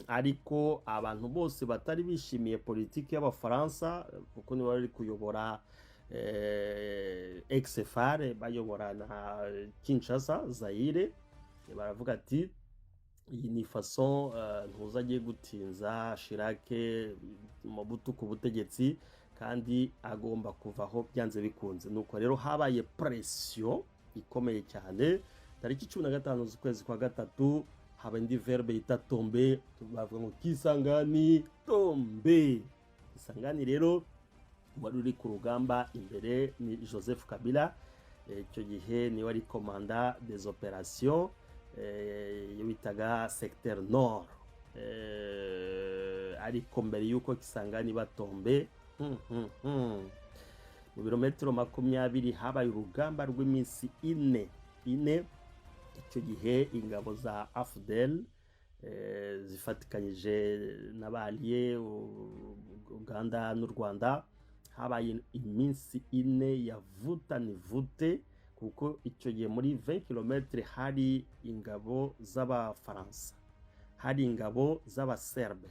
ariko abantu bose batari bishimiye politiki y'Abafaransa, kuko nibo bari kuyobora ex-FARC, bayobora na Kinshasa, Zaire. Baravuga ati iyi ni façon ntuzagiye gutinza Chirac Mobutu ku butegetsi, kandi agomba kuvaho byanze bikunze. Nuko rero habaye pression ikomeye cyane. Tariki 15 z'ukwezi kwa gatatu haba indi verbe yita tombe, bavuga ngo Kisangani tombe. Kisangani rero wari uri ku rugamba imbere ni Joseph Kabila. Icyo gihe niwe ari commandant des opérations yitaga secteur nord, ariko mbere yuko Kisangani batombe mu birometero 20 habaye urugamba rw'iminsi ine. Icyo gihe ingabo za AFDEL zifatikanyije n'abaliye Uganda n'u Rwanda, habaye iminsi ine ya vuta ni vute, kuko icyo gihe muri 20 km hari ingabo z'Abafaransa, hari ingabo z'Abaserbe,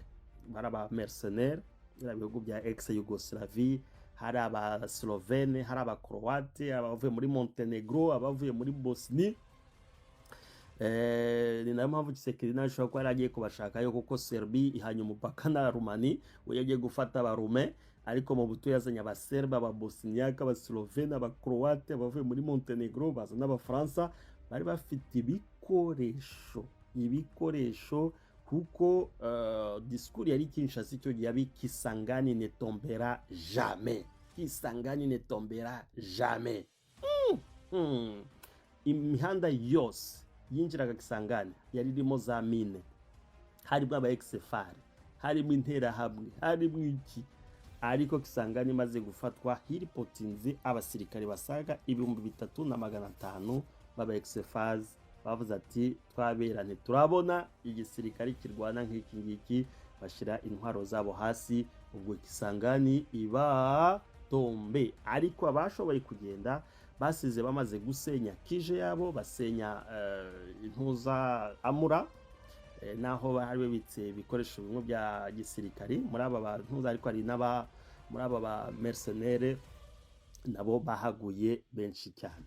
bari aba mercenaires, ibihugu bya ex Yugoslavie, hari aba Slovene, hari aba Croate, abavuye muri Montenegro, abavuye muri Bosnie. Ni nayo mpamvu Tshisekedi nawe ashobora kuba yaragiye kubashakayo, kuko Serbia ihanye umupaka na Rumani, we yagiye gufata abarume, ariko mu buto yazanye abaserbe, ababosniyaka, abaslovene, abakroate, abavuye muri Montenegro, baza n'abafaransa, bari bafite ibikoresho kuko disikuru yari Kinshasa icyo gihe yabi Kisangani ne tombera jamais, Kisangani ne tombera jamais. Imihanda yose yinjiraga Kisangani yari irimo za mine, harimo aba exefari, harimo interahamwe, harimo iki, ariko Kisangani imaze gufatwa hiripotinze abasirikare basaga 3500 baba exefari, bavuze ati twaberane turabona igisirikare kirwana nk'iki ngiki, bashira intwaro zabo hasi, ubwo Kisangani iba tombe. Ariko abashoboye kugenda basize bamaze gusenya kije yabo, basenya intuza Amura, naho bari bibitse ibikoresho bimwe bya gisirikari muri aba bantu, ariko ari n'aba muri aba ba mercenaires nabo bahaguye benshi cyane.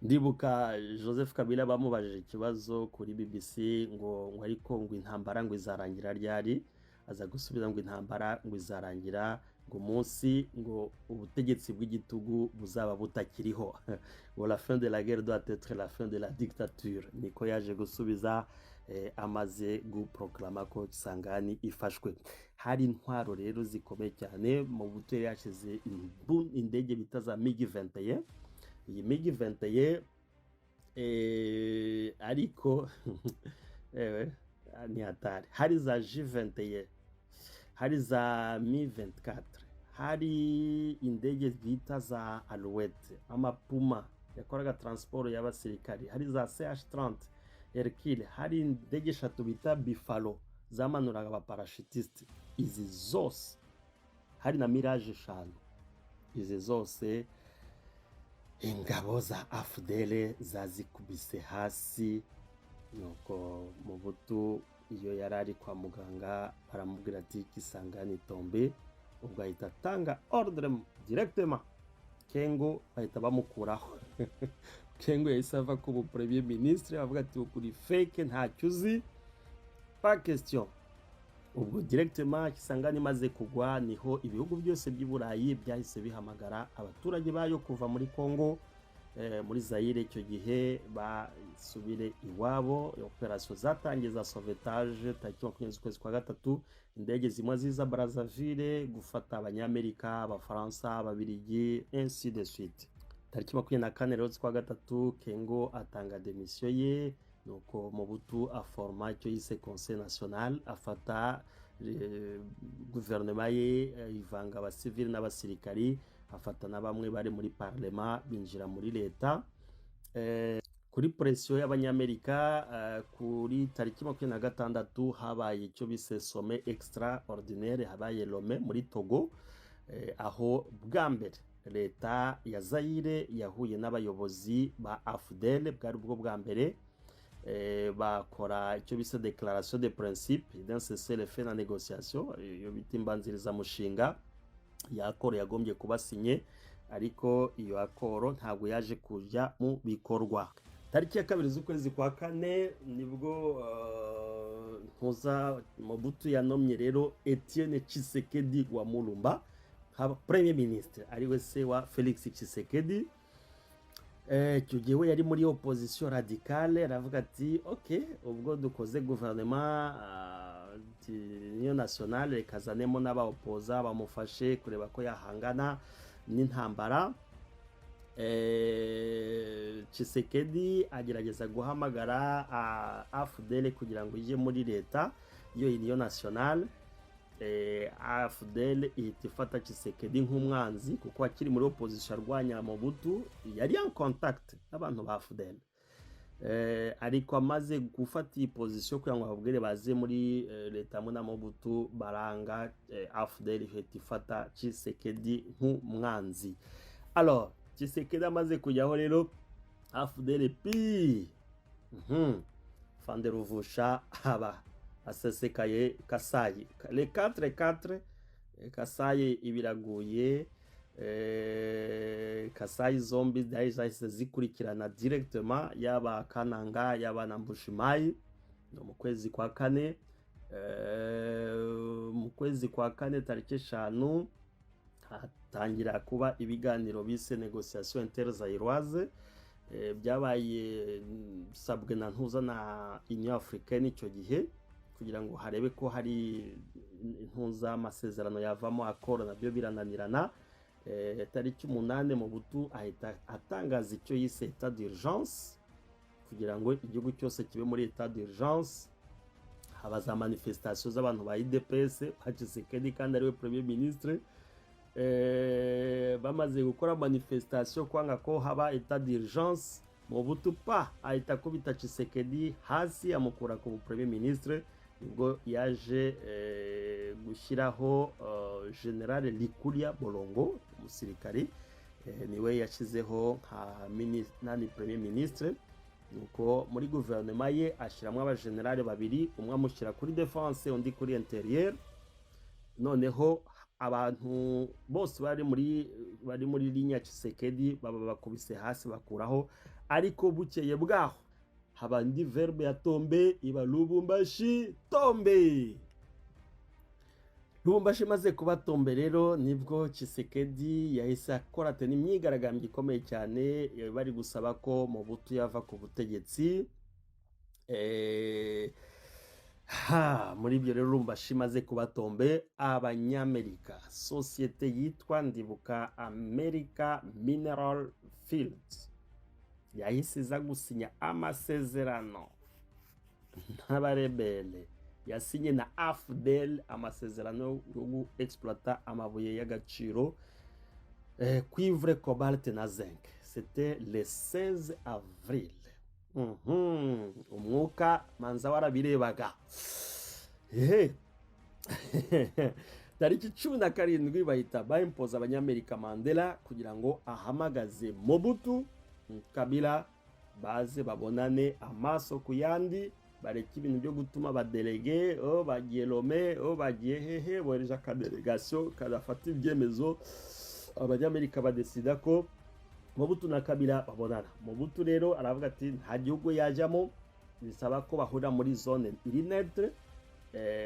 Ndibuka Joseph Kabila bamubajije ikibazo kuri BBC ngo ariko ngo intambara ngo izarangira ryari, aza gusubiza ngo intambara ngo izarangira ngo munsi ngo ubutegetsi bw'igitugu buzaba butakiriho. Ngo la fin de la guerre doit être la fin de la dictature, niko yaje gusubiza amaze guproklama ko Kisangani ifashwe. Hari intwaro rero zikomeye cyane, mu buto yashize indege bita za MiG-21. Iyi MiG-21 ariko ni hatari, hari za J-21, hari za Mi-24, hari indege bita za Alouette, amapuma yakoraga transport y'abasirikari, hari za CH-30 Hercule, hari indege 3 bita Buffalo zamanuraga abaparashutiste. Izi zose, hari na Mirage 5, izi zose ingabo za AFDL zazikubise hasi. Nuko mu butu iyo yarari kwa muganga baramubwira ati Kisangani tombe, ubwo ahita atanga ordre directement, Kengo bahita bamukuraho. Kengo yahise ava ku premier ministre avuga ati ukuri fake ntacyo uzi, pas question. Ubwo directement Kisangani maze kugwa, niho ibihugu byose by'Iburayi byahise bihamagara abaturage bayo kuva muri Congo, muri Zaire icyo gihe basubire iwabo. Operation zatangiye za sauvetage tariki 20/3, indege zimwe ziza Brazzaville gufata abanyamerika, abafaransa, ababiligi, ainsi de suite. Tariki 24/3 Kengo atanga demission ye, nuko Mobutu aforma icyo yise Conseil National, afata guverinoma ye, ivanga abasivili n'abasirikari, afata na bamwe bari muri parlement binjira muri leta. Kuri pression y'abanyamerika, kuri tariki 26 habaye icyo bise sommet extraordinaire, habaye Lomé muri Togo, aho bwa mbere leta ya Zaire yahuye n'abayobozi ba AFDL, bwari ubwo bwa mbere. Bakora icyo bise déclaration de principe d'un cessez-le-feu na négociation, iyo bita imbanziriza mushinga yakoro yagombye kuba sinye, ariko iyo akoro ntabwo yaje kujya mu bikorwa. Tariki ya 2 z'ukwezi kwa 4 nibwo Mobutu yanomye rero Etienne Tshisekedi wa Mulumba haba premier ministre, ari we se wa Felix Tshisekedi. Icyo gihe we yari muri opposition radicale, aravuga ati ok, ubwo dukoze gouvernement d'union nationale, kazanemo n'abaopoza bamufashe kureba ko yahangana n'intambara. Tshisekedi agerageza guhamagara AFDL kugira ngo ije muri leta iyo union nationale. AFDL ihita ifata Tshisekedi nk'umwanzi, kuko akiri muri opposition arwanya Mobutu, yari en contact n'abantu ba AFDL. Ariko amaze gufata iyi position kugira ngo ababwire baze muri leta na Mobutu baranga, AFDL ihita ifata Tshisekedi nk'umwanzi. Alors Tshisekedi amaze kujyaho rero, AFDL pi Fanderuvusha haba asesekaye Kasayi, le 4 Kasayi ibiraguye. Kasai zombi zahise zikurikirana directement, yaba Kananga yaba na Mbujimayi. No mu kwezi kwa kane, mu kwezi kwa kane tariki 5 hatangira kuba ibiganiro bise négociation interzairoise, byabaye sabwe na ntuza na Union Africaine icyo gihe, kugira ngo harebe ko hari ntuza amasezerano yavamo akora, nabyo birananirana. Tariki 8 Mobutu ahita atangaza icyo yise état d'urgence, kugira ngo igihugu cyose kibe muri état d'urgence. Haba za manifestation z'abantu ba UDPS, Tshisekedi kandi ariwe premier ministre. Bamaze gukora manifestation kwanga ko haba état d'urgence, Mobutu ahita kubita Tshisekedi hasi amukura ku premier ministre. Ubwo yaje gushyiraho General Likulia Bolongo, umusirikari, niwe yashyizeho nka premier ministre. Nuko muri guverinoma ye ashyiramo abagenerale babiri, umwe amushyira kuri defense undi kuri interieur. Noneho abantu bose bari muri ligne ya Tshisekedi baba bakubise hasi bakuraho, ariko bukeye bwaho haba indi verbe ya tombe, iba Lubumbashi tombe. Lubumbashi maze kuba tombe rero nibwo Tshisekedi yahise akora imyigaragambyo ikomeye cyane, bari gusaba ko Mobutu yava ku butegetsi. Muri ibyo rero Lubumbashi maze kuba tombe, abanyamerika, sosiyete yitwa ndibuka America Mineral Fields yahise iza gusinya amasezerano n'abarebele, yasinye na AFDL amasezerano yo exploiter amabuye y'agaciro, cuivre, cobalt na zinc. C'était le 16 avril. Umwuka manza warabirebaga. Tariki 17 bahita bayimpoza abanyamerika Mandela kugira ngo ahamagaze Mobutu, Kabila baze babonane amaso ku yandi, bareka ibintu byo gutuma abadelege bagiye Lome, bagiye hehe, bohereje akadelegation kadafata ibyemezo. Abanyamerika badesida ko Mobutu na Kabila babonana. Mobutu rero aravuga ati nta gihugu yajyamo, bisaba ko bahurira muri zone iri neutre.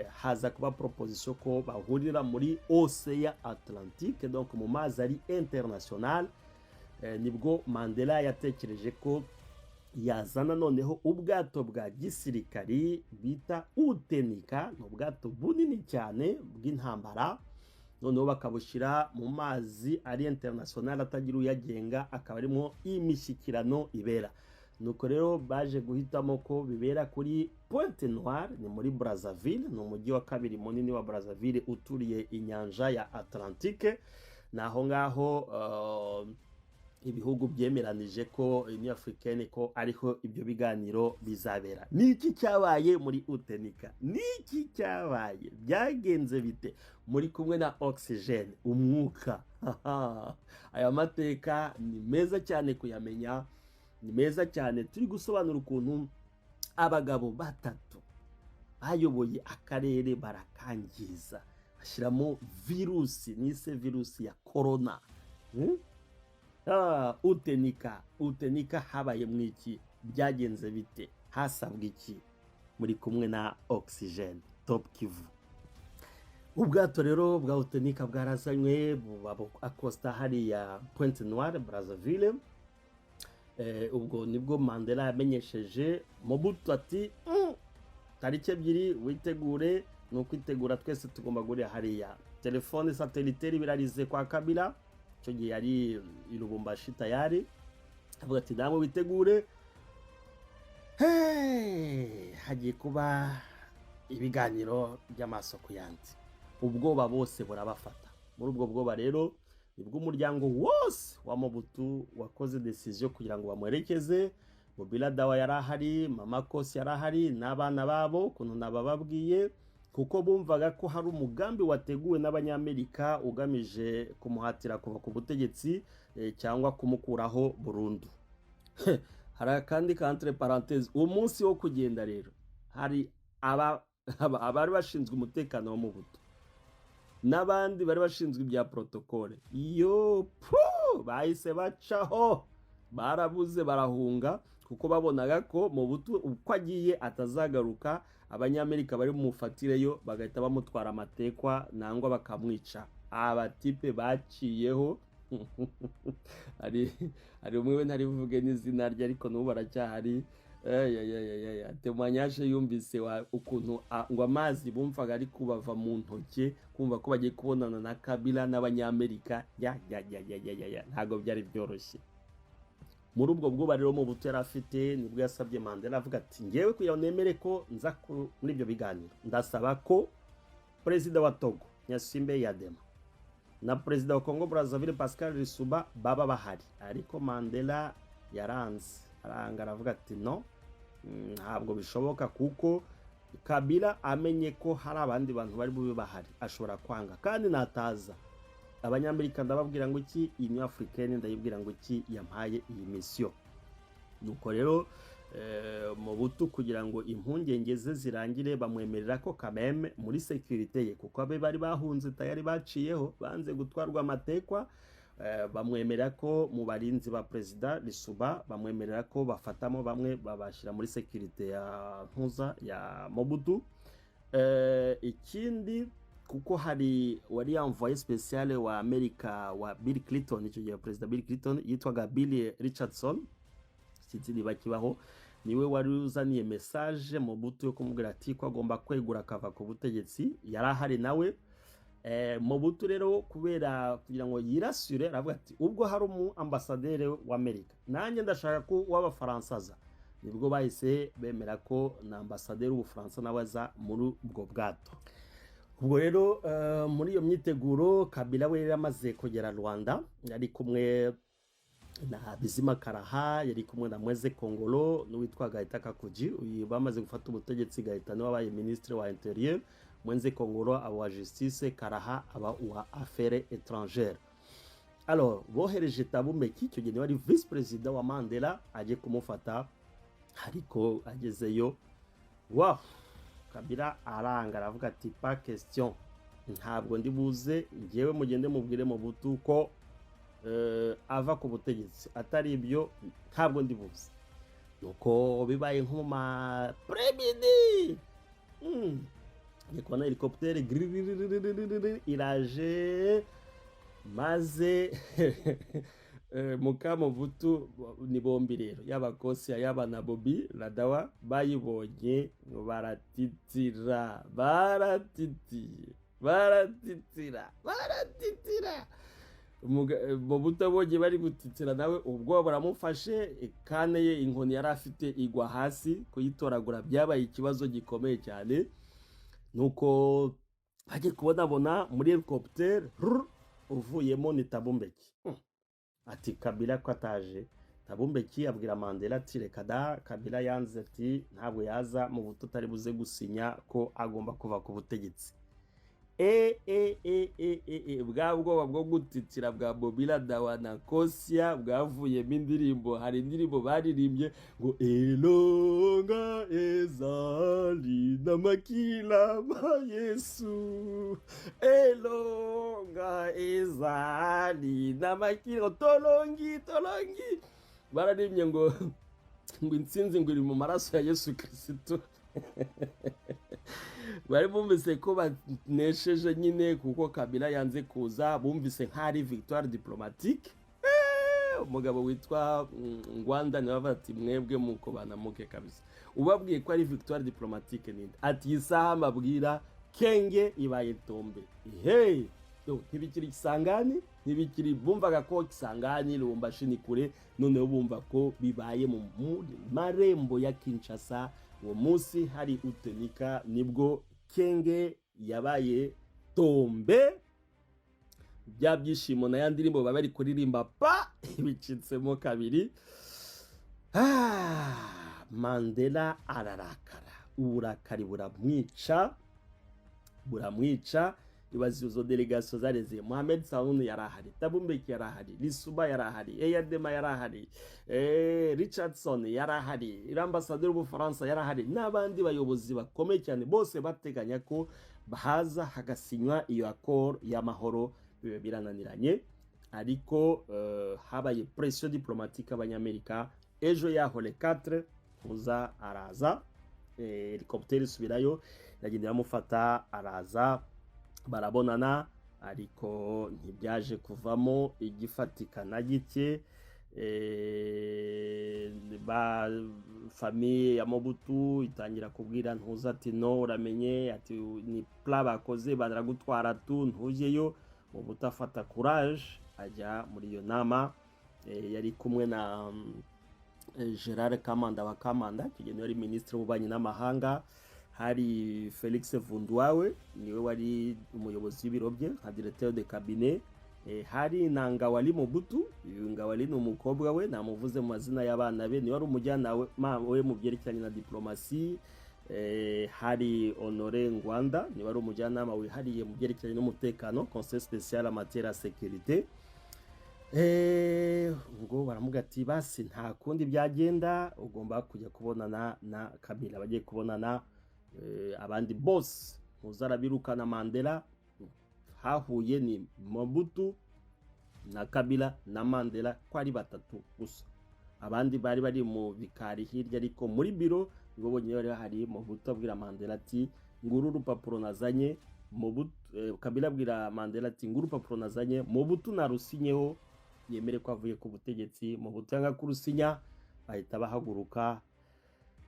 Haza kuba proposition ko bahurira muri Océan Atlantique, donc mu mazi ari international. Nibwo Mandela yatekereje ko yazana noneho ubwato bwa gisirikari bita Utenika, no bwato bunini cyane bw'intambara, noneho bakabushyira mu mazi ari international atagira uyagenga, akaba arimo imishyikirano ibera. Nuko rero baje guhitamo ko bibera kuri Pointe Noire, ni muri Brazzaville, ni umujyi wa kabiri munini wa Brazzaville uturiye inyanja ya Atlantique. Naho ngaho ibihugu byemeranije ko Union Africaine ko ariho ibyo biganiro bizabera. Niki cyabaye muri Utenika? Niki cyabaye? Byagenze bite? Muri kumwe na oxygene, umwuka. Aya mateka ni meza cyane kuyamenya, ni meza cyane. Turi gusobanura ukuntu abagabo batatu bayoboye akarere barakangiza, ashyiramo virusi, nise virusi ya corona. Utenika habaye mwiki? Byagenze bite? Hasabwe iki? Muri kumwe na oxygene Top Kivu. Ubwato rero bwa Utenika bwarazanywe akosta hariya Pointe Noire Brazzaville. Ubwo nibwo Mandela yamenyesheje Mobutu ati tariki 2 witegure, nukwitegura twese tugomba gurira hariya. Telefone satellitaire birarize kwa Kabila, icyo gihe yari i Lubumbashi tayari. Avuga ati namwe witegure, hagiye kuba ibiganiro by'amasoko yandi. Ubwoba bose burabafata. Muri ubwo bwoba rero nibwo umuryango wose wa Mobutu wakoze decision kugira ngo bamuherekeze. Mobila Dawa yarahari, Mama Kosi yarahari n'abana babo, kuntu nabababwiye, kuko bumvaga ko hari umugambi wateguwe n'abanyamerika ugamije kumuhatira kuva ku butegetsi cyangwa kumukuraho burundu. Hari kandi entre parenthèse, umunsi wo kugenda rero hari abari bashinzwe umutekano wa Mobutu n'abandi bari bashinzwe ibya protokole iyo bahise bacaho barabuze barahunga kuko babonaga ko mu butu uko agiye atazagaruka abanyamerika bari mufatireyo bagahita bamutwara amatekwa nangwa bakamwica abatipe baciyeho hari umwe we ntarivuge n'izina rye ariko n'ubu baracyahari temanyashe yumvise ukuntu ngo amazi bumvaga ari kubava mu ntoke kumva ko bagiye kubonana na Kabila n'abanyamerika ntabwo byari byoroshye. Muri ubwo bwoba rero mu buto yari afite nibwo yasabye Mandela avuga ati ngewe kugira ngo nemere ko nza muri ibyo biganiro ndasaba ko perezida wa Togo Gnassingbé Eyadema na perezida wa Congo Brazzaville Pascal Lissouba baba bahari, ariko Mandela yaranze aranga aravuga ati no, ntabwo bishoboka kuko Kabila amenye ko hari abandi bantu bari bube bahari ashobora kwanga kandi nataza abanyamerika ndababwira ngo iki Union Africaine ndayibwira ngo iki yampaye iyi mission. Nuko rero mu butu kugira ngo impungenge ze zirangire bamwemerera ko kameme muri security ye kuko abe bari bahunze tayari baciyeho banze gutwarwa amatekwa, bamwemerera ko mu barinzi ba perezida Lissouba bamwemerera ko bafatamo bamwe babashira muri security ya ntuza ya Mobutu. Ikindi kuko hari wari envoyé spécial wa Amerika wa Bill Clinton, icyo gihe perezida Bill Clinton yitwaga Bill Richardson kitiri bakibaho, niwe wari uzaniye message Mobutu yo kumubwira ati ko agomba kwegura akava ku butegetsi. Yari ahari nawe Mobutu rero kubera kugira ngo yirasure aravuga ati ubwo hari umu ambassadeur wa Amerika nanjye ndashaka ko w'abafaransaza, nibwo bahise bemera ko na ambassadeur w'Ubufaransa nabaza muri ubwo bwato. Ubwo rero muri iyo myiteguro Kabila we yamaze kugera Rwanda, yari kumwe na Bizima Karaha, yari kumwe na Mweze Kongolo n'uwitwa Gaita Kakuji, bamaze gufata ubutegetsi. Gaita niwe wabaye ministre wa intérieur, Mweze Kongolo aba wa justice, Karaha aba wa affaires étrangères. Alors bohereje Thabo Mbeki, icyo gihe wari vice president wa Mandela, aje kumufata, ariko agezeyo wow, Kabila aranga aravuga ati pas question, ntabwo ndi buze, ngewe mugende mubwire Mobutu ko ava ku butegetsi, atari ibyo ntabwo ndi buze. Nuko bibaye nko ma premidi yekona helicopter iraje maze Mobutu ni bombi rero yaba Kosia yaba na Bobby Ladawa bayibonye baratitira Mobutu abonye bari gutitira nawe ubwo baramufashe, kane ye inkoni yari afite igwa hasi, kuyitoragura byabaye ikibazo gikomeye cyane. Nuko bagiye kubonabona muri helicopter uvuyemo ni Thabo Mbeki. Ati Kabila ko ataje, Thabo Mbeki abwira Mandela ati reka da, Kabila yanze ati ntabwo yaza, mu buto utari buze gusinya ko agomba kuva ku butegetsi. Bwa bwoba bwo gutitira bwa Bobby Ladawa na Kosia bwavuyemo indirimbo. Hari indirimbo baririmbye ngo elonga ezali na makila ma Yesu, elonga ezali na makila tolongi. Bararimbye ngo intsinzi ngo iri mu maraso ya Yesu Kristo. Bari bumvise ko banesheje nyine kuko Kabila yanze kuza, bumvise nk'ari victoire diplomatique. Umugabo witwa Ngwanda niwe avuga ati mwebwe muko banamuke kabisa, ubabwiye ko ari victoire diplomatique ninde? Ati isaha mabwira kenge ibaye tombe. Ntibikiri Kisangani, ntibikiri bumvaga ko Kisangani Lubumbashi ni kure, noneho bumva ko bibaye mu marembo ya Kinshasa. Uwo munsi hari utenika nibwo kenge yabaye tombe. Bya byishimo na yandirimbo bari kuririmba pa bicitsemo kabiri. Mandela ararakara, uburakari buramwica. Ibazi izo delegation zareze Mohamed Saoun yarahari, Thabo Mbeki yarahari, Lissouba yarahari, Eyadema yarahari, Richardson yarahari, ambassadeur w'Ubufaransa yarahari, n'abandi bayobozi bakomeye cyane, bose bateganya ko haza hagasinywa iyo accord y'amahoro biba birananiranye ariko habaye pression diplomatique abanyamerika ejo yaho le 4 Ntuza araza helicopter isubirayo iragenda iramufata araza barabonana ariko ntibyaje kuvamo igifatika na gike ba famille ya Mobutu itangira kubwira Ntuza ati no uramenye ati ni plan bakoze baragutwara tu ntujeyo. Mobutu afata courage ajya muri iyo nama yari kumwe na Gerard Kamanda wa Kamanda kigeno yari ministre w'ububanyi n'amahanga, hari Felix Vundwawe niwe wari umuyobozi w'ibiro bye nka directeur de cabinet, hari na Ngawali Mobutu. Ngawali ni umukobwa we namuvuze mu mazina y'abana be, niwe wari umujyanama we mu byerekeranye na diplomasi. Hari Honore Ngwanda niwe wari umujyanama wihariye mu byerekeranye n'umutekano, conseil spécial en matière de sécurité. Ngo baramuga ati basi nta kundi byagenda ugomba kujya kubonana na Kabila. Bagiye kubonana abandi boss mpuzarabirukana Mandela, hahuye ni Mobutu na Kabila na Mandela ko ari batatu gusa, abandi bari bari mu bikari hirya ariko muri biro nibo bonyine bari hari. Mobutu abwira Mandela ati nguru urupapuro nazanye. Mobutu Kabila abwira Mandela ati nguru urupapuro nazanye, Mobutu narusinyeho yemere ko avuye ku butegetsi. Mobutu yanga kurusinya, bahita bahaguruka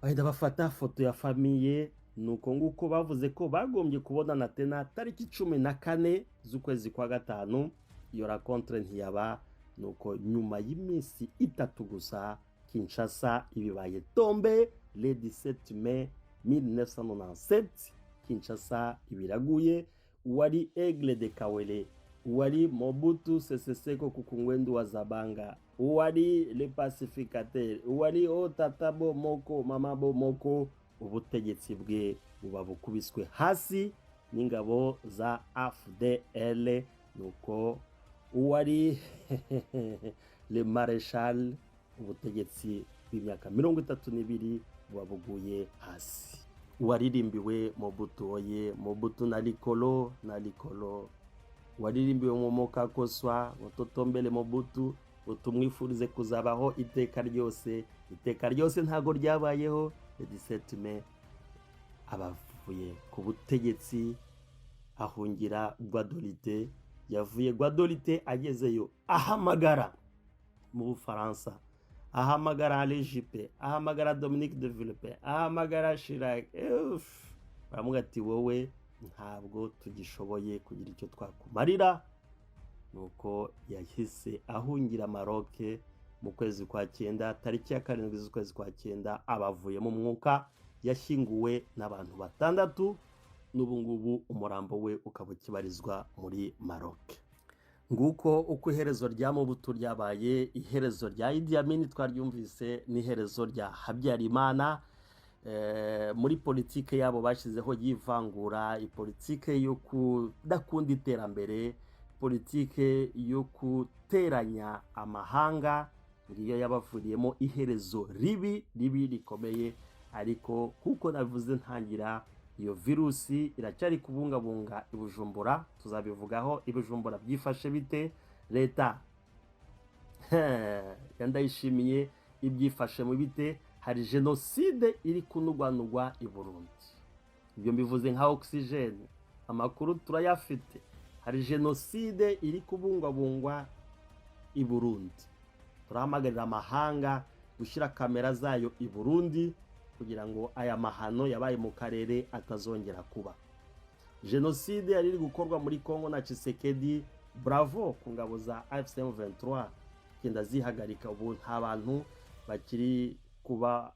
bahita bafata foto ya famille. Nuko nguko bavuze ko bagombye kubonana tena tariki 14 z'ukwezi kwa gatanu. Iyo rencontre ntiyaba. Nuko nyuma y'iminsi 3 gusa Kinshasa ibibaye tombe le 17 mai 1997. Kinshasa ibiraguye. Uwari Aigle de Kawele, uwari Mobutu Sese Seko Kukungwendu wa Zabanga, uwari Le Pacificateur, uwari Tata Bomoko Mama Bomoko, ubutegetsi bwe buba bukubiswe hasi n'ingabo za AFDL. Nuko uwari Le Marechal, ubutegetsi bw'imyaka 32 buba buguye hasi. Waririmbiwe Mobutu oye, Mobutu na likolo waririmbiwe Momoka Koswa, utotombele Mobutu, utumwifurize kuzabaho iteka ryose. Iteka ryose ntago ryabayeho. 17 Mai abavuye ku butegetsi ahungira Guadolite. Yavuye Guadolite agezeyo ahamagara mu Bufaransa, ahamagara Alain Juppé, ahamagara Dominique de Villepin, ahamagara Chirac. Baramuga ati wowe ntabwo tugishoboye kugira icyo twakumarira. Nuko yahise ahungira Maroc mu kwezi kwa 9 tariki ya 7 z'ukwezi kwa 9. Abavuye mu mwuka, yashyinguwe n'abantu 6. N'ubu ngubu umurambo we ukaba kibarizwa muri Maroc. Nguko uko iherezo rya Mobutu ryabaye. Iherezo rya Idi Amin twaryumvise n'iherezo rya Habyarimana. Muri politike yabo bashizeho yivangura, ipolitike yo kudakunda iterambere, politike yo kuteranya amahanga. Ngiyo yabavuriyemo iherezo ribi rikomeye. Ariko kuko navuze ntangira, iyo virusi iracyari kubungabunga i Bujumbura. Tuzabivugaho i Bujumbura byifashe bite. Leta yandayishimiye ibyifashe mu bite. Hari genocide iri kunugwanugwa i Burundi. Ibyo mbivuze nka oxygene, amakuru turayafite. Hari genocide iri kubungabungwa i Burundi. Turahamagarira amahanga gushyira kamera zayo i Burundi kugira ngo aya mahano yabaye mu karere atazongera kuba. Genocide yari iri gukorwa muri Kongo na Tshisekedi. Bravo ku ngabo za AFC M23 kenda zihagarika. Ubu nta bantu bakiri kuba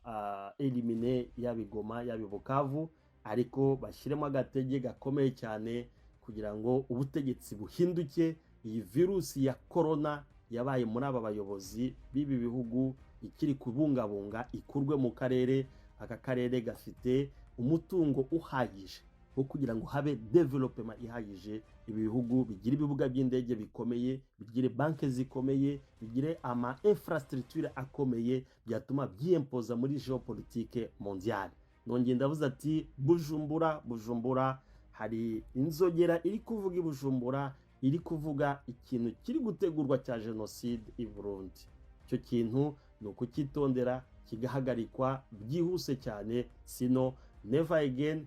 elimine yabigoma yabibukavu, ariko bashyiremo agatege gakomeye cyane kugira ngo ubutegetsi buhinduke. Iyi virusi ya corona yabaye muri aba bayobozi bibi bihugu ikiri kubungabunga ikurwe mu karere. Aka karere gafite umutungo uhagije wo kugira ngo habe development ihagije. Ibi bihugu bigira ibibuga by'indege bikomeye, bigire banke zikomeye, bigire ama infrastructure akomeye byatuma byimpoza muri geopolitique mondiale. Nongeye ndavuze ati Bujumbura hari inzogera iri kuvuga i Bujumbura, iri kuvuga ikintu kiri gutegurwa cya jenoside i Burundi. Icyo kintu ni ukukitondera kigahagarikwa byihuse cyane, sino never again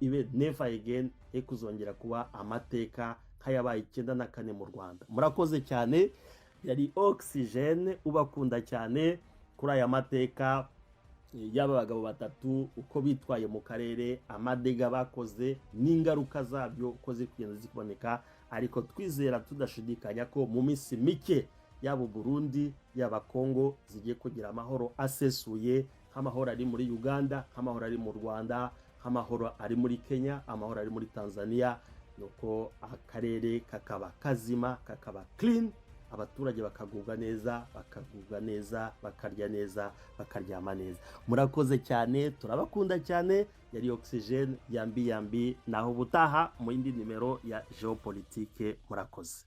ibe never again he kuzongera kuba amateka nk'ayabaye 94 mu Rwanda. Murakoze cyane, yari Oxygene ubakunda cyane kuri aya mateka y'aba bagabo batatu, uko bitwaye mu karere, amadega bakoze n'ingaruka zabyo uko zikugenda zikuboneka, ariko twizera tudashidikanya ko mu minsi mike yaba Burundi yaba Kongo zigiye kugira amahoro asesuye, nk'amahoro ari muri Uganda, nk'amahoro ari mu Rwanda, nk'amahoro ari muri Kenya, amahoro ari muri Tanzania, nuko akarere kakaba kazima, kakaba clean, abaturage bakagubwa neza, bakarya neza, bakaryama neza. Murakoze cyane, turabakunda cyane. Yari Oxygene, yambi naho ubutaha mu yindi nimero ya Geopolitique. Murakoze.